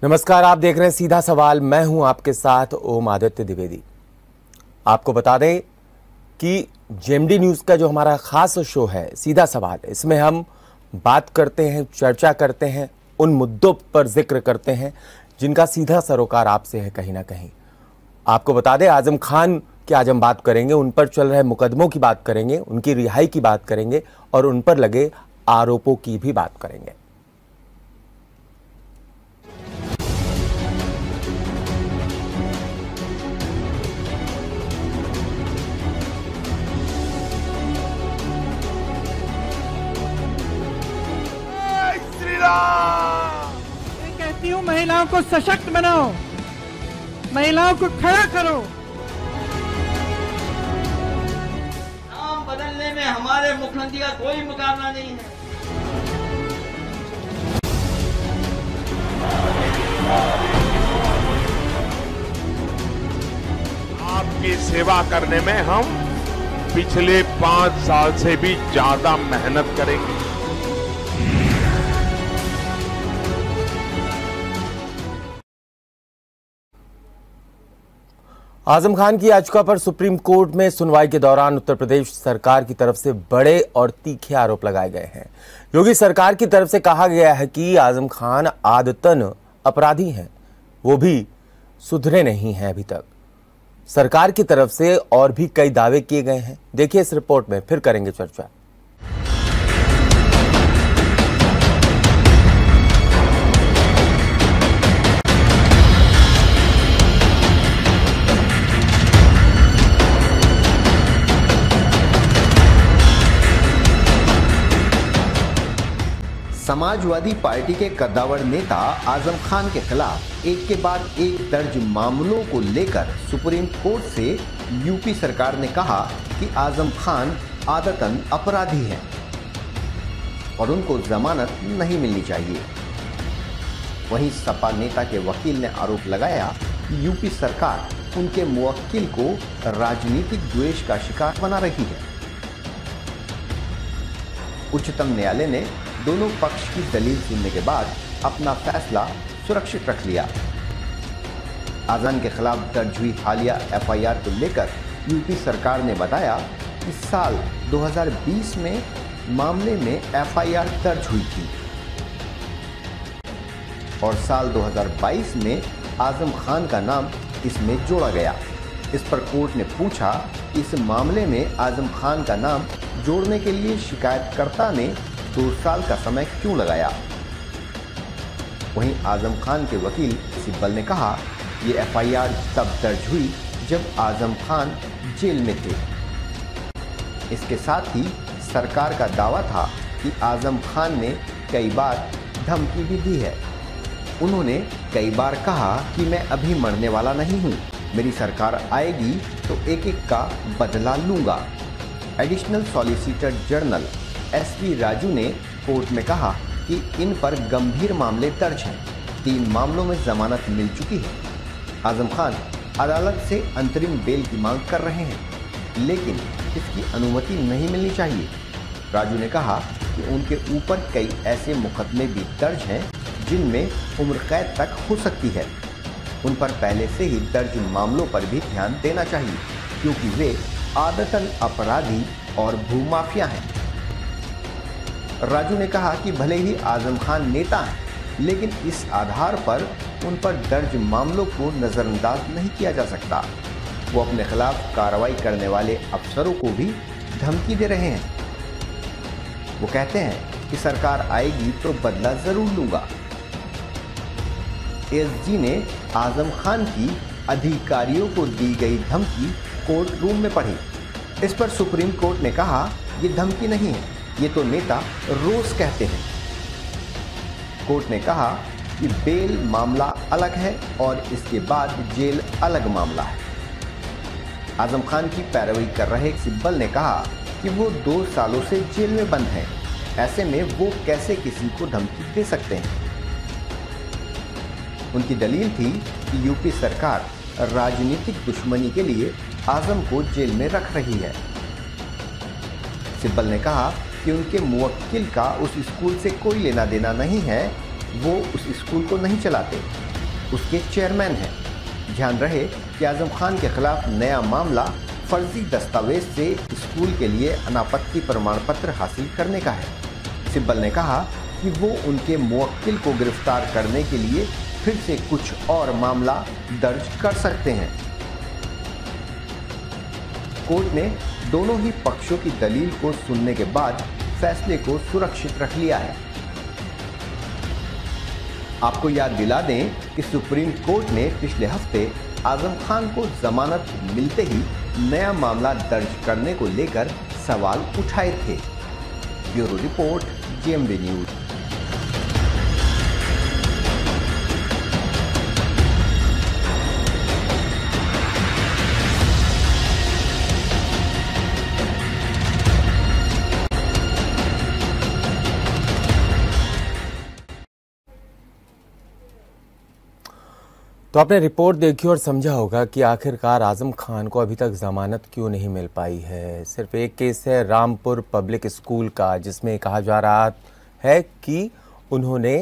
नमस्कार, आप देख रहे हैं सीधा सवाल। मैं हूं आपके साथ ओम आदित्य द्विवेदी। आपको बता दें कि जेएमडी न्यूज का जो हमारा खास शो है सीधा सवाल, इसमें हम बात करते हैं, चर्चा करते हैं, उन मुद्दों पर जिक्र करते हैं जिनका सीधा सरोकार आपसे है कहीं ना कहीं। आपको बता दें, आजम खान की आज हम बात करेंगे, उन पर चल रहे मुकदमों की बात करेंगे, उनकी रिहाई की बात करेंगे और उन पर लगे आरोपों की भी बात करेंगे। मैं कहती हूँ महिलाओं को सशक्त बनाओ, महिलाओं को खड़ा करो। नाम बदलने में हमारे मुख्यमंत्री का कोई मुकाबला नहीं है। आपकी सेवा करने में हम पिछले 5 साल से भी ज्यादा मेहनत करेंगे। आजम खान की याचिका पर सुप्रीम कोर्ट में सुनवाई के दौरान उत्तर प्रदेश सरकार की तरफ से बड़े और तीखे आरोप लगाए गए हैं। योगी सरकार की तरफ से कहा गया है कि आजम खान आदतन अपराधी हैं, वो भी सुधरे नहीं हैं अभी तक। सरकार की तरफ से और भी कई दावे किए गए हैं। देखिए इस रिपोर्ट में, फिर करेंगे चर्चा। समाजवादी पार्टी के कद्दावर नेता आजम खान के खिलाफ एक के बाद एक दर्ज मामलों को लेकर सुप्रीम कोर्ट से यूपी सरकार ने कहा कि आजम खान आदतन अपराधी हैं और उनको जमानत नहीं मिलनी चाहिए। वहीं सपा नेता के वकील ने आरोप लगाया कि यूपी सरकार उनके मुवक्किल को राजनीतिक द्वेष का शिकार बना रही है। उच्चतम न्यायालय ने दोनों पक्ष की दलील सुनने के बाद अपना फैसला सुरक्षित रख लिया। आजम के खिलाफ दर्ज हुई हालिया एफआईआर को लेकर यूपी सरकार ने बताया कि साल 2020 में मामले में एफआईआर दर्ज हुई थी और साल 2022 में आजम खान का नाम इसमें जोड़ा गया। इस पर कोर्ट ने पूछा कि इस मामले में आजम खान का नाम जोड़ने के लिए शिकायतकर्ता ने 2 साल का समय क्यों लगाया। वहीं आजम खान के वकील सिब्बल ने कहा ये एफआईआर तब दर्ज हुई जब आजम खान जेल में थे। इसके साथ ही सरकार का दावा था कि आजम खान ने कई बार धमकी भी दी है। उन्होंने कई बार कहा कि मैं अभी मरने वाला नहीं हूं, मेरी सरकार आएगी तो एक एक का बदला लूंगा। Additional solicitor general SP Raju ने कोर्ट में कहा कि इन पर गंभीर मामले दर्ज हैं। 3 मामलों में जमानत मिल चुकी है। आजम खान अदालत से अंतरिम बेल की मांग कर रहे हैं, लेकिन इसकी अनुमति नहीं मिलनी चाहिए। राजू ने कहा कि उनके ऊपर कई ऐसे मुकदमे भी दर्ज हैं जिनमें उम्र कैद तक हो सकती है। उन पर पहले से ही दर्ज मामलों पर भी ध्यान देना चाहिए, क्योंकि वे आदतन अपराधी और भूमाफिया हैं। राजू ने कहा कि भले ही आजम खान नेता हैं, लेकिन इस आधार पर उन पर दर्ज मामलों को नज़रअंदाज नहीं किया जा सकता। वो अपने खिलाफ कार्रवाई करने वाले अफसरों को भी धमकी दे रहे हैं। वो कहते हैं कि सरकार आएगी तो बदला जरूर लूंगा। एसजी ने आजम खान की अधिकारियों को दी गई धमकी कोर्ट रूम में पढ़ी। इस पर सुप्रीम कोर्ट ने कहा ये धमकी नहीं है, ये तो नेता रोज कहते हैं। कोर्ट ने कहा कि बेल मामला अलग है और इसके बाद जेल अलग मामला है। आजम खान की पैरवी कर रहे सिब्बल ने कहा कि वो 2 सालों से जेल में बंद हैं, ऐसे में वो कैसे किसी को धमकी दे सकते हैं। उनकी दलील थी कि यूपी सरकार राजनीतिक दुश्मनी के लिए आजम को जेल में रख रही है। सिब्बल ने कहा कि उनके मुवक्किल का उस स्कूल से कोई लेना देना नहीं है, वो उस स्कूल को नहीं चलाते। उसके चेयरमैन हैं। ध्यान रहे कि आजम खान के खिलाफ नया मामला फर्जी दस्तावेज से स्कूल के लिए अनापत्ति प्रमाण पत्र हासिल करने का है। सिब्बल ने कहा कि वो उनके मुवक्किल को गिरफ्तार करने के लिए फिर से कुछ और मामला दर्ज कर सकते हैं। कोर्ट ने दोनों ही पक्षों की दलील को सुनने के बाद फैसले को सुरक्षित रख लिया है। आपको याद दिला दें कि सुप्रीम कोर्ट ने पिछले हफ्ते आजम खान को जमानत मिलते ही नया मामला दर्ज करने को लेकर सवाल उठाए थे। Bureau report, JMB news. तो आपने रिपोर्ट देखी और समझा होगा कि आखिरकार आजम खान को अभी तक जमानत क्यों नहीं मिल पाई है। सिर्फ एक केस है रामपुर पब्लिक स्कूल का, जिसमें कहा जा रहा है कि उन्होंने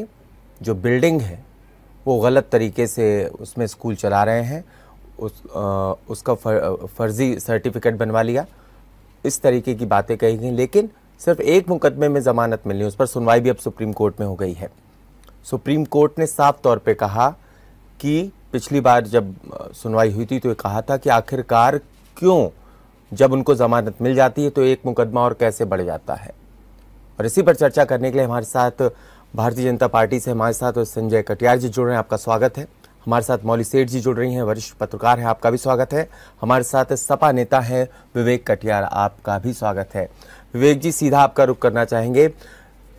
जो बिल्डिंग है वो गलत तरीके से उसमें स्कूल चला रहे हैं, उसका फर्जी सर्टिफिकेट बनवा लिया, इस तरीके की बातें कही गई। लेकिन सिर्फ एक मुकदमे में जमानत मिलनी, उस पर सुनवाई भी अब सुप्रीम कोर्ट में हो गई है। सुप्रीम कोर्ट ने साफ तौर पर कहा कि पिछली बार जब सुनवाई हुई थी तो ये कहा था कि आखिरकार क्यों जब उनको जमानत मिल जाती है तो एक मुकदमा और कैसे बढ़ जाता है। और इसी पर चर्चा करने के लिए हमारे साथ भारतीय जनता पार्टी से हमारे साथ संजय कटियार जी जुड़ रहे हैं, आपका स्वागत है। हमारे साथ मौली सेठ जी जुड़ रही हैं, वरिष्ठ पत्रकार हैं, आपका भी स्वागत है। हमारे साथ सपा नेता हैं विवेक कटियार, आपका भी स्वागत है। विवेक जी, सीधा आपका रुख करना चाहेंगे,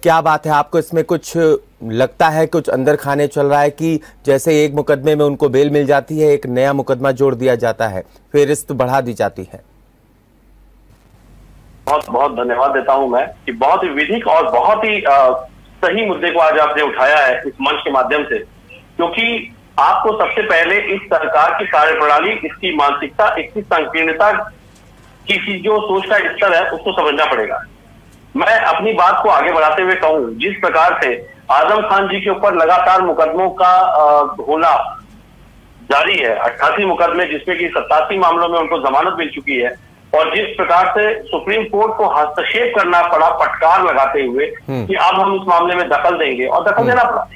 क्या बात है, आपको इसमें कुछ लगता है कुछ अंदर खाने चल रहा है कि जैसे एक मुकदमे में उनको बेल मिल जाती है, एक नया मुकदमा जोड़ दिया जाता है, फिर रिश्त बढ़ा दी जाती है? बहुत बहुत धन्यवाद देता हूं मैं कि बहुत ही विधिक और बहुत ही सही मुद्दे को आज आपने उठाया है इस मंच के माध्यम से, क्योंकि आपको सबसे पहले इस सरकार की कार्यप्रणाली, इसकी मानसिकता, इसकी संकीर्णता की जो सोच का स्तर है उसको समझना पड़ेगा। मैं अपनी बात को आगे बढ़ाते हुए कहूं, जिस प्रकार से आजम खान जी के ऊपर लगातार मुकदमों का होना जारी है, 88 मुकदमे जिसमें कि 87 मामलों में उनको जमानत मिल चुकी है, और जिस प्रकार से सुप्रीम कोर्ट को हस्तक्षेप करना पड़ा फटकार लगाते हुए कि अब हम इस मामले में दखल देंगे, और दखल देना पड़ा,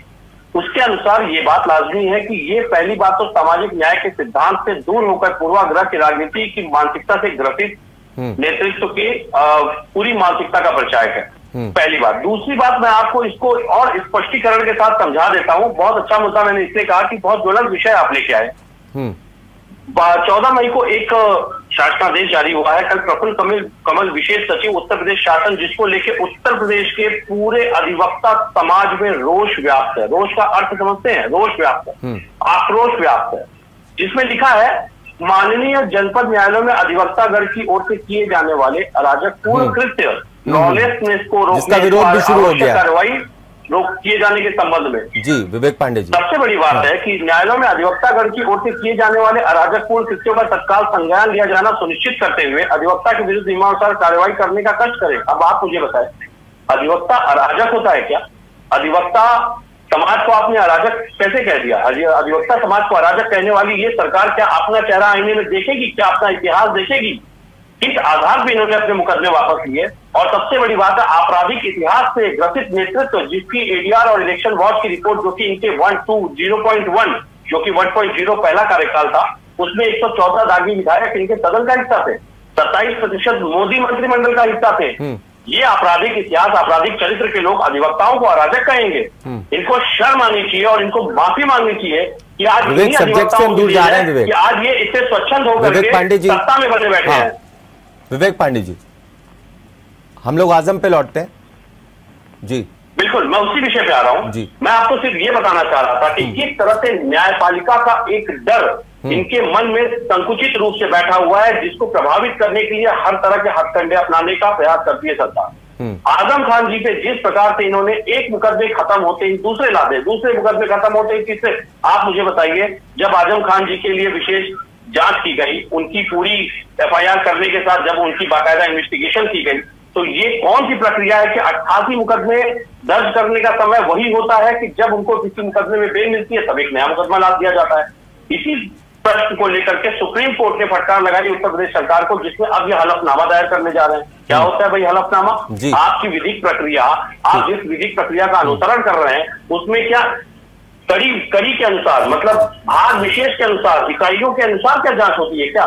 उसके अनुसार ये बात लाजमी है कि ये पहली बात तो सामाजिक न्याय के सिद्धांत से दूर होकर पूर्वाग्रह की राजनीति की मानसिकता से ग्रसित नेतृत्व की पूरी मानसिकता का परिचायक है, पहली बात। दूसरी बात, मैं आपको इसको और स्पष्टीकरण के साथ समझा देता हूं। बहुत अच्छा मुद्दा मैंने इसलिए कहा कि बहुत ज्वलंत विषय आप लेके आए। 14 मई को एक शासनादेश जारी हुआ है। कल प्रफुल्ल कमल विशेष सचिव उत्तर प्रदेश शासन, जिसको लेके उत्तर प्रदेश के पूरे अधिवक्ता समाज में रोष व्याप्त है। रोष का अर्थ समझते हैं, रोष व्याप्त है, आक्रोश व्याप्त है, जिसमें लिखा है माननीय जनपद न्यायालयों में अधिवक्तागण की ओर से किए जाने वाले अराजकपूर्ण कृत्य, लॉलेसनेस को रोकने कार्रवाई किए जाने के संबंध में। जी विवेक पांडे जी, सबसे बड़ी बात है कि न्यायालयों में अधिवक्तागण की ओर से किए जाने वाले अराजकपूर्ण कृत्यों का तत्काल संज्ञान लिया जाना सुनिश्चित करते हुए अधिवक्ता के विरुद्ध नियमानुसार कार्रवाई करने का कष्ट करें। अब आप मुझे बताएं, अधिवक्ता अराजक होता है क्या? अधिवक्ता समाज को आपने अराजक कैसे कह दिया? अधिवक्ता समाज को अराजक कहने वाली ये सरकार क्या अपना चेहरा आईने में देखेगी? क्या अपना इतिहास देखेगी? किस आधार पर इन्होंने अपने मुकदमे वापस लिए? और सबसे बड़ी बात है, आपराधिक इतिहास से ग्रसित नेतृत्व, जिसकी एडीआर और इलेक्शन वॉच की रिपोर्ट, जो कि इनके 0.1 जो कि 1.0 पहला कार्यकाल था, उसमें 114 दागी विधायक इनके सदन का हिस्सा थे, 27% मोदी मंत्रिमंडल का हिस्सा थे। ये आपराधिक इतिहास, आपराधिक चरित्र के लोग अधिवक्ताओं को अराजक कहेंगे? इनको शर्म आनी चाहिए और इनको माफी मांगनी चाहिए कि आज कि आज ये इतने स्वच्छंद होकर सत्ता में बने बैठे हैं। विवेक पांडे जी, हम लोग आजम पे लौटते हैं जी। बिल्कुल, मैं उसी विषय पे आ रहा हूं जी। मैं आपको सिर्फ ये बताना चाह रहा था कि किस तरह से न्यायपालिका का एक डर इनके मन में संकुचित रूप से बैठा हुआ है, जिसको प्रभावित करने के लिए हर तरह के हथकंडे अपनाने का प्रयास करती है सरकार। आजम खान जी पे जिस प्रकार से इन्होंने एक मुकदमे खत्म होते ही दूसरे ला दे, दूसरे मुकदमे खत्म होते ही तीसरे, आप मुझे बताइए, जब आजम खान जी के लिए विशेष जांच की गई, उनकी पूरी एफआईआर करने के साथ जब उनकी बाकायदा इन्वेस्टिगेशन की गई, तो ये कौन सी प्रक्रिया है कि 88 मुकदमे दर्ज करने का समय वही होता है कि जब उनको किसी मुकदमे में बेल मिलती है तब एक नया मुकदमा लाद दिया जाता है। इसी प्रश्न को लेकर के सुप्रीम कोर्ट ने फटकार लगाई उत्तर प्रदेश सरकार को, जिसमें अब ये हलफनामा दायर करने जा रहे हैं। क्या होता है भाई हलफनामा? आपकी विधिक प्रक्रिया, आप जिस विधिक प्रक्रिया का अनुसरण कर रहे हैं उसमें क्या कड़ी के अनुसार, मतलब भाग विशेष के अनुसार, इकाइयों के अनुसार क्या जांच होती है? क्या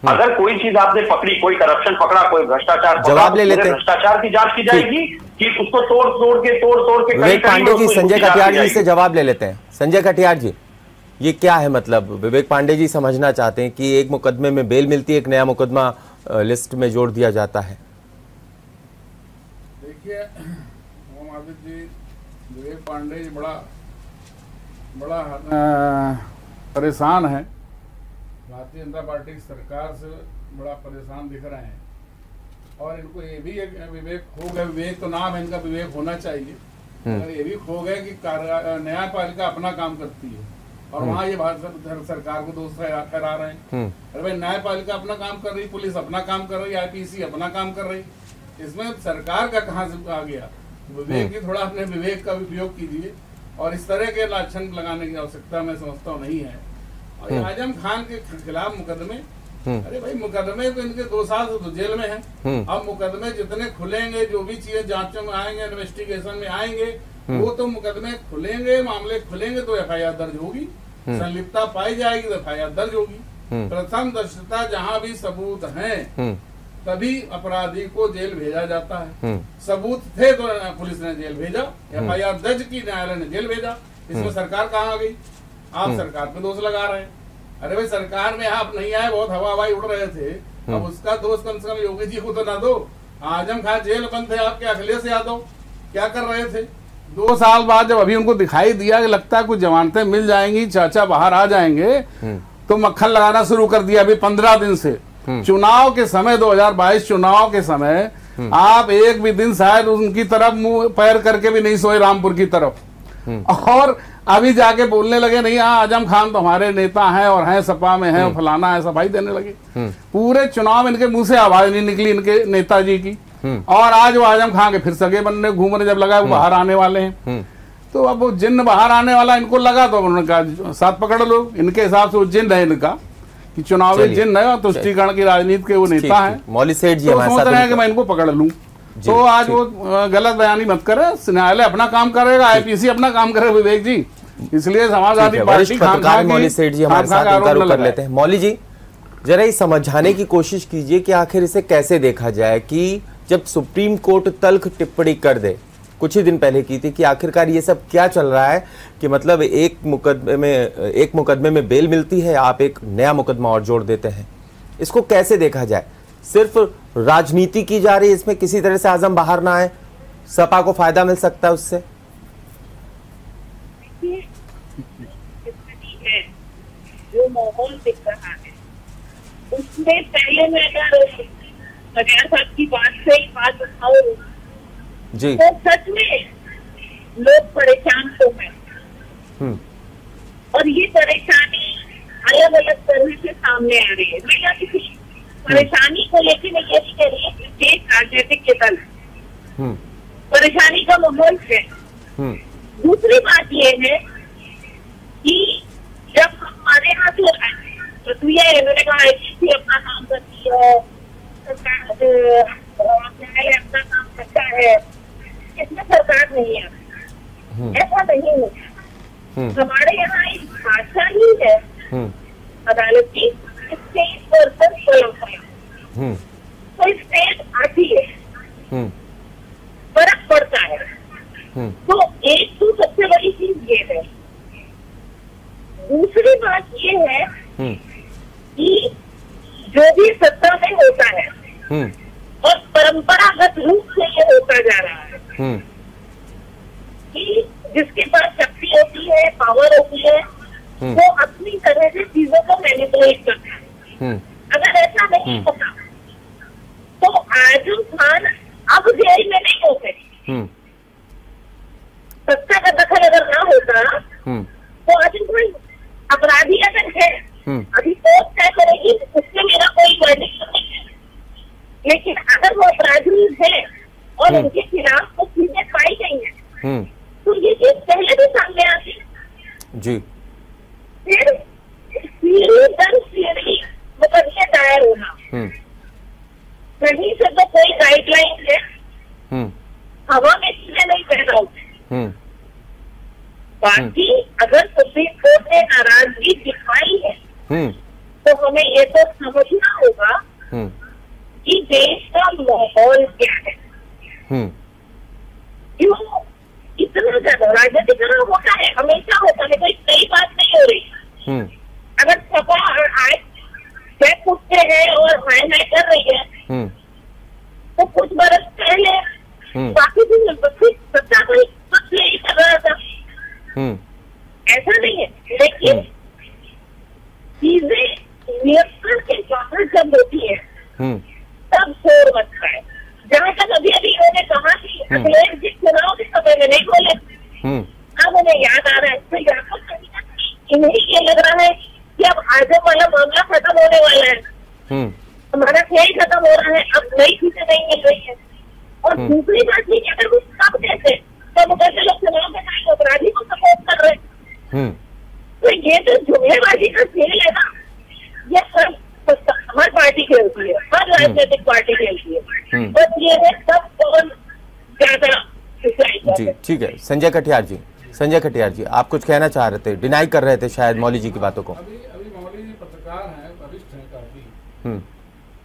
अगर कोई चीज आपने पकड़ी, कोई करप्शन पकड़ा, कोई भ्रष्टाचार, जवाब ले लेते हैं। भ्रष्टाचार की जांच की जाएगी कि उसको तोड़ के विवेक पांडे जी संजय कटियार जी से जवाब ले लेते हैं। संजय कटियार जी, ये क्या है मतलब? विवेक पांडे जी समझना चाहते हैं कि एक मुकदमे में बेल मिलती है, एक नया मुकदमा लिस्ट में जोड़ दिया जाता है। देखिए ओम आदित्य जी, विवेक पांडे जी बड़ा परेशान है, भारतीय जनता पार्टी की सरकार से बड़ा परेशान दिख रहे हैं। और इनको ये भी एक विवेक खो गया, विवेक तो नाम है इनका, विवेक होना चाहिए, अगर ये भी खो गए कि न्यायपालिका अपना काम करती है और वहाँ ये भारत सरकार को दोष ठहरा रहे हैं। अरे भाई न्यायपालिका अपना काम कर रही, पुलिस अपना काम कर रही, आईपीसी अपना काम कर रही, इसमें सरकार का कहाँ से आ गया? विवेक की थोड़ा अपने विवेक का उपयोग कीजिए और इस तरह के लाछन लगाने की आवश्यकता मैं समझता हूँ नहीं है। और आजम खान के खिलाफ मुकदमे, अरे भाई मुकदमे तो इनके 2 साल से तो जेल में हैं। अब मुकदमे जितने खुलेंगे, जो भी चीजें जांचों में आएंगे, इन्वेस्टिगेशन में आएंगे, वो तो मुकदमे खुलेंगे, मामले खुलेंगे तो एफआईआर दर्ज होगी, संलिप्तता पाई जाएगी तो एफआईआर दर्ज होगी। प्रथम दृष्टया जहाँ भी सबूत हैं तभी अपराधी को जेल भेजा जाता है। सबूत थे तो पुलिस ने जेल भेजा, एफआईआर दर्ज की, न्यायालय ने जेल भेजा। इसमें सरकार कहाँ आ गई? आप सरकार पे दोष लगा रहे हैं। अरे भाई सरकार में आप नहीं आए, बहुत हवाई उड़ रहे थे, अब उसका दोष कम से कम योगी जी को तो ना दो। आजम खान जेल बंद थे, आपके अखिलेश यादव क्या कर रहे थे? 2 साल बाद जब अभी उनको दिखाई दिया कि लगता है कुछ जमानतें मिल जाएंगी, चाचा बाहर आ जाएंगे, तो मक्खन लगाना शुरू कर दिया। अभी 15 दिन से चुनाव के समय, 2022 चुनाव के समय, आप एक भी दिन शायद उनकी तरफ मुंह पैर करके भी नहीं सोए, रामपुर की तरफ। और अभी जाके बोलने लगे नहीं हाँ आजम खान तो हमारे नेता हैं और हैं, सपा में हैं, फलाना है, सफाई देने लगे। पूरे चुनाव में इनके मुंह से आवाज नहीं निकली इनके नेताजी की। और आज वो आजम खान के फिर सगे बनने घूमने जब लगा वो बाहर आने वाले हैं, तो अब वो जिन्न बाहर आने वाला इनको लगा तो उन्होंने कहा साथ पकड़ लो। इनके हिसाब से वो जिन्न है इनका कि चुनावी जिन्न है, तुष्टीकरण की राजनीति के वो नेता है। मौली सेठ जी तो सोच रहे हैं कि मैं इनको पकड़ लूं। तो आज वो गलत बयानी मत करे, न्यायालय अपना काम करेगा, आईपीसी अपना काम करेगा विवेक जी। इसलिए समाजवादी पार्टी मौली सेठ जी हमारे साथ इंटरव्यू कर लेते हैं। मौली जी जरा ये समझाने की कोशिश कीजिए कि आखिर इसे कैसे देखा जाए कि जब सुप्रीम कोर्ट तल्ख टिप्पणी कर दे, कुछ ही दिन पहले की थी, कि आखिरकार ये सब क्या चल रहा है कि मतलब एक मुकदमे में बेल मिलती है, आप एक नया मुकदमा और जोड़ देते हैं। इसको कैसे देखा जाए? सिर्फ राजनीति की जा रही है इसमें, किसी तरह से आजम बाहर ना आए, सपा को फायदा मिल सकता है उससे? जो माहौल दिख रहा है उसमें पहले मैं अगर बगैर साहब की बात से ही बात बताऊं जी, तो सच में लोग परेशान तो हैं और ये परेशानी अलग अलग तरह से सामने आ रही है। मैं क्या किसी परेशानी को लेकर मैं ये कह रही हूँ कि राजनीतिक के दल परेशानी का माहौल है। दूसरी बात ये है कि जब हमारे यहाँ से प्रक्रिया इन्होंने कहा आईसीसी अपना काम करती है, न्यायालय अपना काम करता है, इसमें सरकार नहीं है, ऐसा नहीं है। हमारे यहाँ एक भाषा ही है अदालत की, स्टेट वर्सेस परंपरा। तो स्टेट आती है, फर्क पड़ता है। तो एक तो सबसे बड़ी चीज ये है। दूसरी बात ये है कि जो भी सत्ता में होता है और परंपरागत रूप से ये होता जा रहा है कि जिसके पास शक्ति होती है, पावर होती है, वो अपनी तरह से चीजों को मैनिपुलेट करता है। अगर ऐसा नहीं होता तो आजम खान अब जेल में नहीं होते। सत्ता का दखल अगर ना होता तो आजम खान अपराधी अगर है, अभी कोर्ट तय करेगी, उससे मेरा कोई वर्डिक्ट नहीं है, लेकिन अगर वो अपराधी है और उनके खिलाफ तो चीजें पाई गई हैं, तो ये चीज पहले भी सामने आती जी। फिर सीढ़ी दर सीढ़ी मुकदमे दायर होना, कहीं से तो कोई गाइडलाइन है, हवा में चीजें नहीं पैदा होती। बाकी अगर सुप्रीम कोर्ट ने नाराजगी दिखाई है तो हमें ये तो समझना होगा कि देश का माहौल क्या है, क्यों इतना ज्यादा राजनीतिकरण होता है, हमेशा होता है, कोई नई बात नहीं हो रही। अगर सपा आज चेक उठते हैं और हाई हाई कर रही है तो कुछ बरस पहले बाकी भी सत्ता कोई कुछ नहीं कर रहा था, ऐसा नहीं है। लेकिन चीजें नियंत्रण के बाहर जब होती है तब शोर मचता है। जहाँ तक अभी इन्होंने कहा कि अखिलेश जी चुनाव के समय में नहीं बोले, अब उन्हें याद आ रहा है, तो यहाँ पर इन्हें ये लग रहा है कि अब आजम वाला मामला खत्म होने वाला है, हमारा खेल खत्म हो रहा है, अब नई चीजें नहीं मिल रही है। और दूसरी बात ये कि अगर वो सब कहते तो कैसे लोग चुनाव में नहीं अपराधी को सपोर्ट कर रहे हैं, तो ये जो जुम्मेबाजी का खेल है ना, ये सब हर पार्टी खेलती है, हर राजनीतिक पार्टी खेलती है, बस ये है सब कौन ज्यादा। जी ठीक है। संजय कटियार जी, आप कुछ कहना चाह रहे थे, डिनाई कर रहे थे शायद मौली जी की बातों को। अभी मौली जी पत्रकार हैं, वरिष्ठ हैं काफी,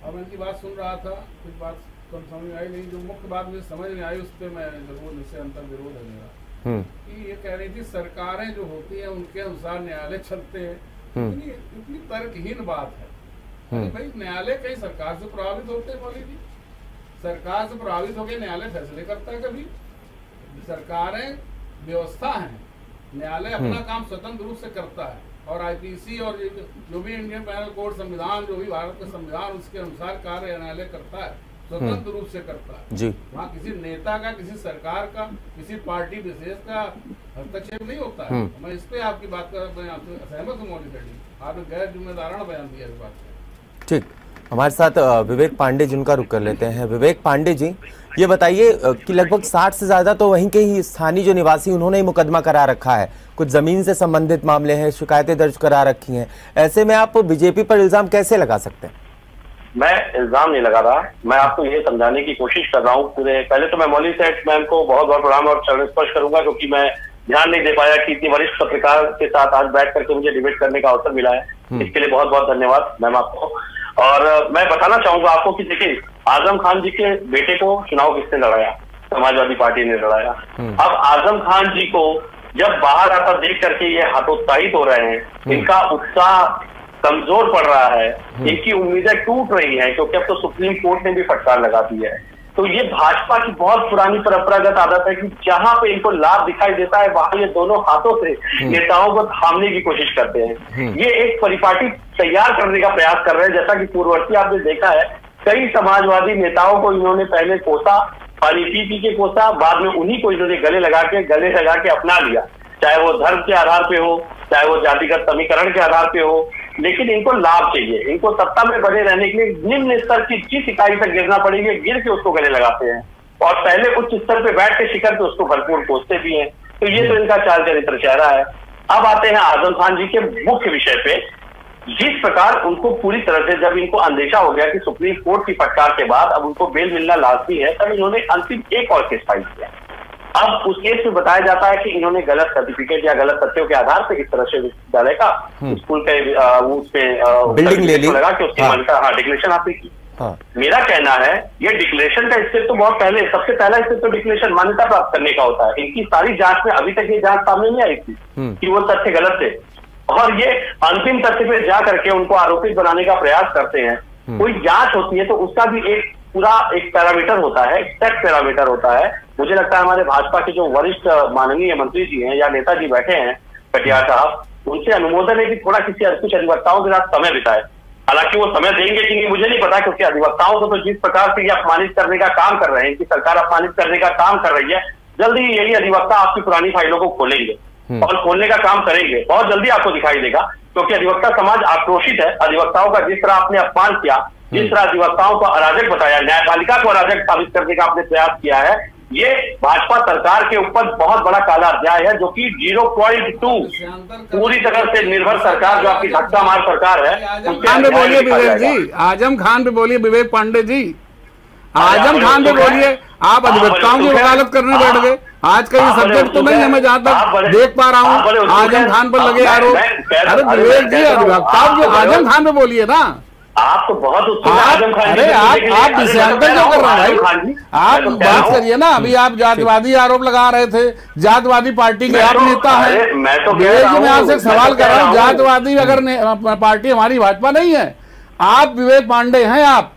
अब इनकी बात सुन रहा था, कुछ बात समझ में आई नहीं, जो मुख्य बात मुझे समझ में आई उस पर मैं जरूर इससे अंतर विरोध है मेरा, कि ये कह रही थी सरकारें जो होती है उनके अनुसार न्यायालय चलते हैं, इतनी तर्कहीन बात है। भाई न्यायालय कहीं सरकार से प्रभावित होते हैं मौली जी? सरकार से प्रभावित होकर न्यायालय फैसले करता है? कभी सरकारें व्यवस्था है, न्यायालय अपना काम स्वतंत्र रूप से करता है, और आईपीसी और जो भी इंडियन पैनल कोड संविधान, जो भी भारत का संविधान, उसके अनुसार कार्य न्यायालय करता है, स्वतंत्र रूप से करता है जी। वहाँ किसी नेता का, किसी सरकार का, किसी पार्टी विशेष का हस्तक्षेप नहीं होता है। मैं इस पे आपकी बात का मैं आपसे सहमत हूँ मौली जी, आपने गैर जिम्मेदाराना बयान दिया इस बात पे। ठीक, हमारे साथ विवेक पांडे जी, उनका रुख कर लेते हैं। विवेक पांडे जी, ये बताइए कि लगभग 60 से ज्यादा तो वहीं के ही स्थानीय जो निवासी, उन्होंने ही मुकदमा करा रखा है, कुछ जमीन से संबंधित मामले हैं, शिकायतें दर्ज करा रखी हैं, ऐसे में आप बीजेपी पर इल्जाम कैसे लगा सकते हैं? मैं इल्जाम नहीं लगा रहा, मैं आपको ये समझाने की कोशिश कर रहा हूँ। पहले तो मैं मौली सेठ मैम को बहुत बहुत प्रणाम और चरण स्पर्श करूंगा, क्योंकि मैं ध्यान नहीं दे पाया कि इतनी वरिष्ठ पत्रकार के साथ आज बैठ करके मुझे डिबेट करने का अवसर मिला है, इसके लिए बहुत बहुत धन्यवाद मैम आपको। और मैं बताना चाहूंगा आपको कि देखिए, आजम खान जी के बेटे को चुनाव किसने लड़ाया? समाजवादी पार्टी ने लड़ाया। अब आजम खान जी को जब बाहर आता देख करके ये हतोत्साहित हो रहे हैं, इनका उत्साह कमजोर पड़ रहा है, इनकी उम्मीदें टूट रही हैं, क्योंकि अब तो सुप्रीम कोर्ट ने भी फटकार लगा दी है। तो ये भाजपा की बहुत पुरानी परंपरागत आदत है कि जहां पे इनको लाभ दिखाई देता है वहां ये दोनों हाथों से नेताओं को थामने की कोशिश करते हैं। ये एक परिपाटी तैयार करने का प्रयास कर रहे हैं। जैसा कि पूर्ववर्ती आपने देखा है, कई समाजवादी नेताओं को इन्होंने पहले कोसा, पानी पी के कोसा, बाद में उन्हीं को इन्होंने गले लगा के अपना लिया, चाहे वो धर्म के आधार पे हो, चाहे वो जातिगत समीकरण के आधार पे हो। लेकिन इनको लाभ चाहिए, इनको सत्ता में बने रहने के लिए निम्न स्तर की जिस इकाई तक गिरना पड़ेगी, गिर के उसको गले लगाते हैं, और पहले उच्च स्तर पे बैठ के शिखर पे उसको भरपूर कोसते भी हैं। तो ये तो इनका चाल चरित्र चेहरा है। अब आते हैं आजम खान जी के मुख्य विषय पे। जिस प्रकार उनको पूरी तरह से, जब इनको अंदेशा हो गया कि सुप्रीम कोर्ट की फटकार के बाद अब उनको बेल मिलना लाजमी है, तब इन्होंने अंतिम एक और केस फाइल किया। अब उस केस में बताया जाता है कि इन्होंने गलत सर्टिफिकेट या गलत तथ्यों के आधार पर इस तरह से विश्वविद्यालय का, स्कूल के उस पे बिल्डिंग ले ली, लगा के उसके मन का डिक्लेरेशन आपने की। मेरा कहना है ये डिक्लेरेशन का स्टेप तो बहुत पहले, सबसे पहला स्टेप तो डिक्लेरेशन मान्यता प्राप्त करने का होता है। इनकी सारी जांच में अभी तक ये जांच सामने नहीं आई थी कि वो तथ्य गलत थे, और ये अंतिम तथ्य पे जा करके उनको आरोपित बनाने का प्रयास करते हैं। कोई जांच होती है तो उसका भी एक पूरा एक पैरामीटर होता है, एक सेट पैरामीटर होता है। मुझे लगता है हमारे भाजपा के जो वरिष्ठ माननीय मंत्री जी हैं या नेताजी बैठे हैं, कटियार साहब, उनसे अनुमोदन है कि थोड़ा किसी कुछ अधिवक्ताओं के साथ समय बिताए। हालांकि वो समय देंगे कि नहीं मुझे नहीं पता, क्योंकि अधिवक्ताओं को तो जिस प्रकार से ये अपमानित करने का काम कर रहे हैं, कि सरकार अपमानित करने का काम कर रही है, जल्दी यही अधिवक्ता आपकी पुरानी फाइलों को खोलेंगे और खोलने का काम करेंगे। बहुत जल्दी आपको दिखाई देगा, क्योंकि अधिवक्ता समाज आक्रोशित है। अधिवक्ताओं का जिस तरह आपने अपमान किया, जिस तरह अधिवक्ताओं को अराजक बताया, न्यायपालिका को अराजक साबित करने का आपने प्रयास किया है, ये भाजपा सरकार के ऊपर बहुत बड़ा काला अध्याय है, जो कि 0.2 पूरी तरह से निर्भर सरकार, जो आपकी धक्का मार सरकार है। खान पे बोलिए विवेक जी, आजम खान पे बोलिए विवेक पांडे जी, आजम खान पे बोलिए। आप अधिवक्ताओं की वकालत करने बैठ गए। आज का ये सब्जेक्ट तो नहीं है, मैं जहां तक देख पा रहा हूँ आजम खान पर लगे आरोप। अरे विवेक जी, अधिवक्ताओं की आजम खान पे बोलिए ना। आप तो बहुत अरे आप विषयांतर क्यों कर रहे हैं भाई? आप बात करिए ना। अभी आप जातिवादी आरोप लगा रहे थे, जातिवादी पार्टी के आप नेता हैं। मैं आपसे एक सवाल कर रहा हूँ, जातिवादी अगर पार्टी हमारी भाजपा नहीं है, आप विवेक पांडे हैं आप,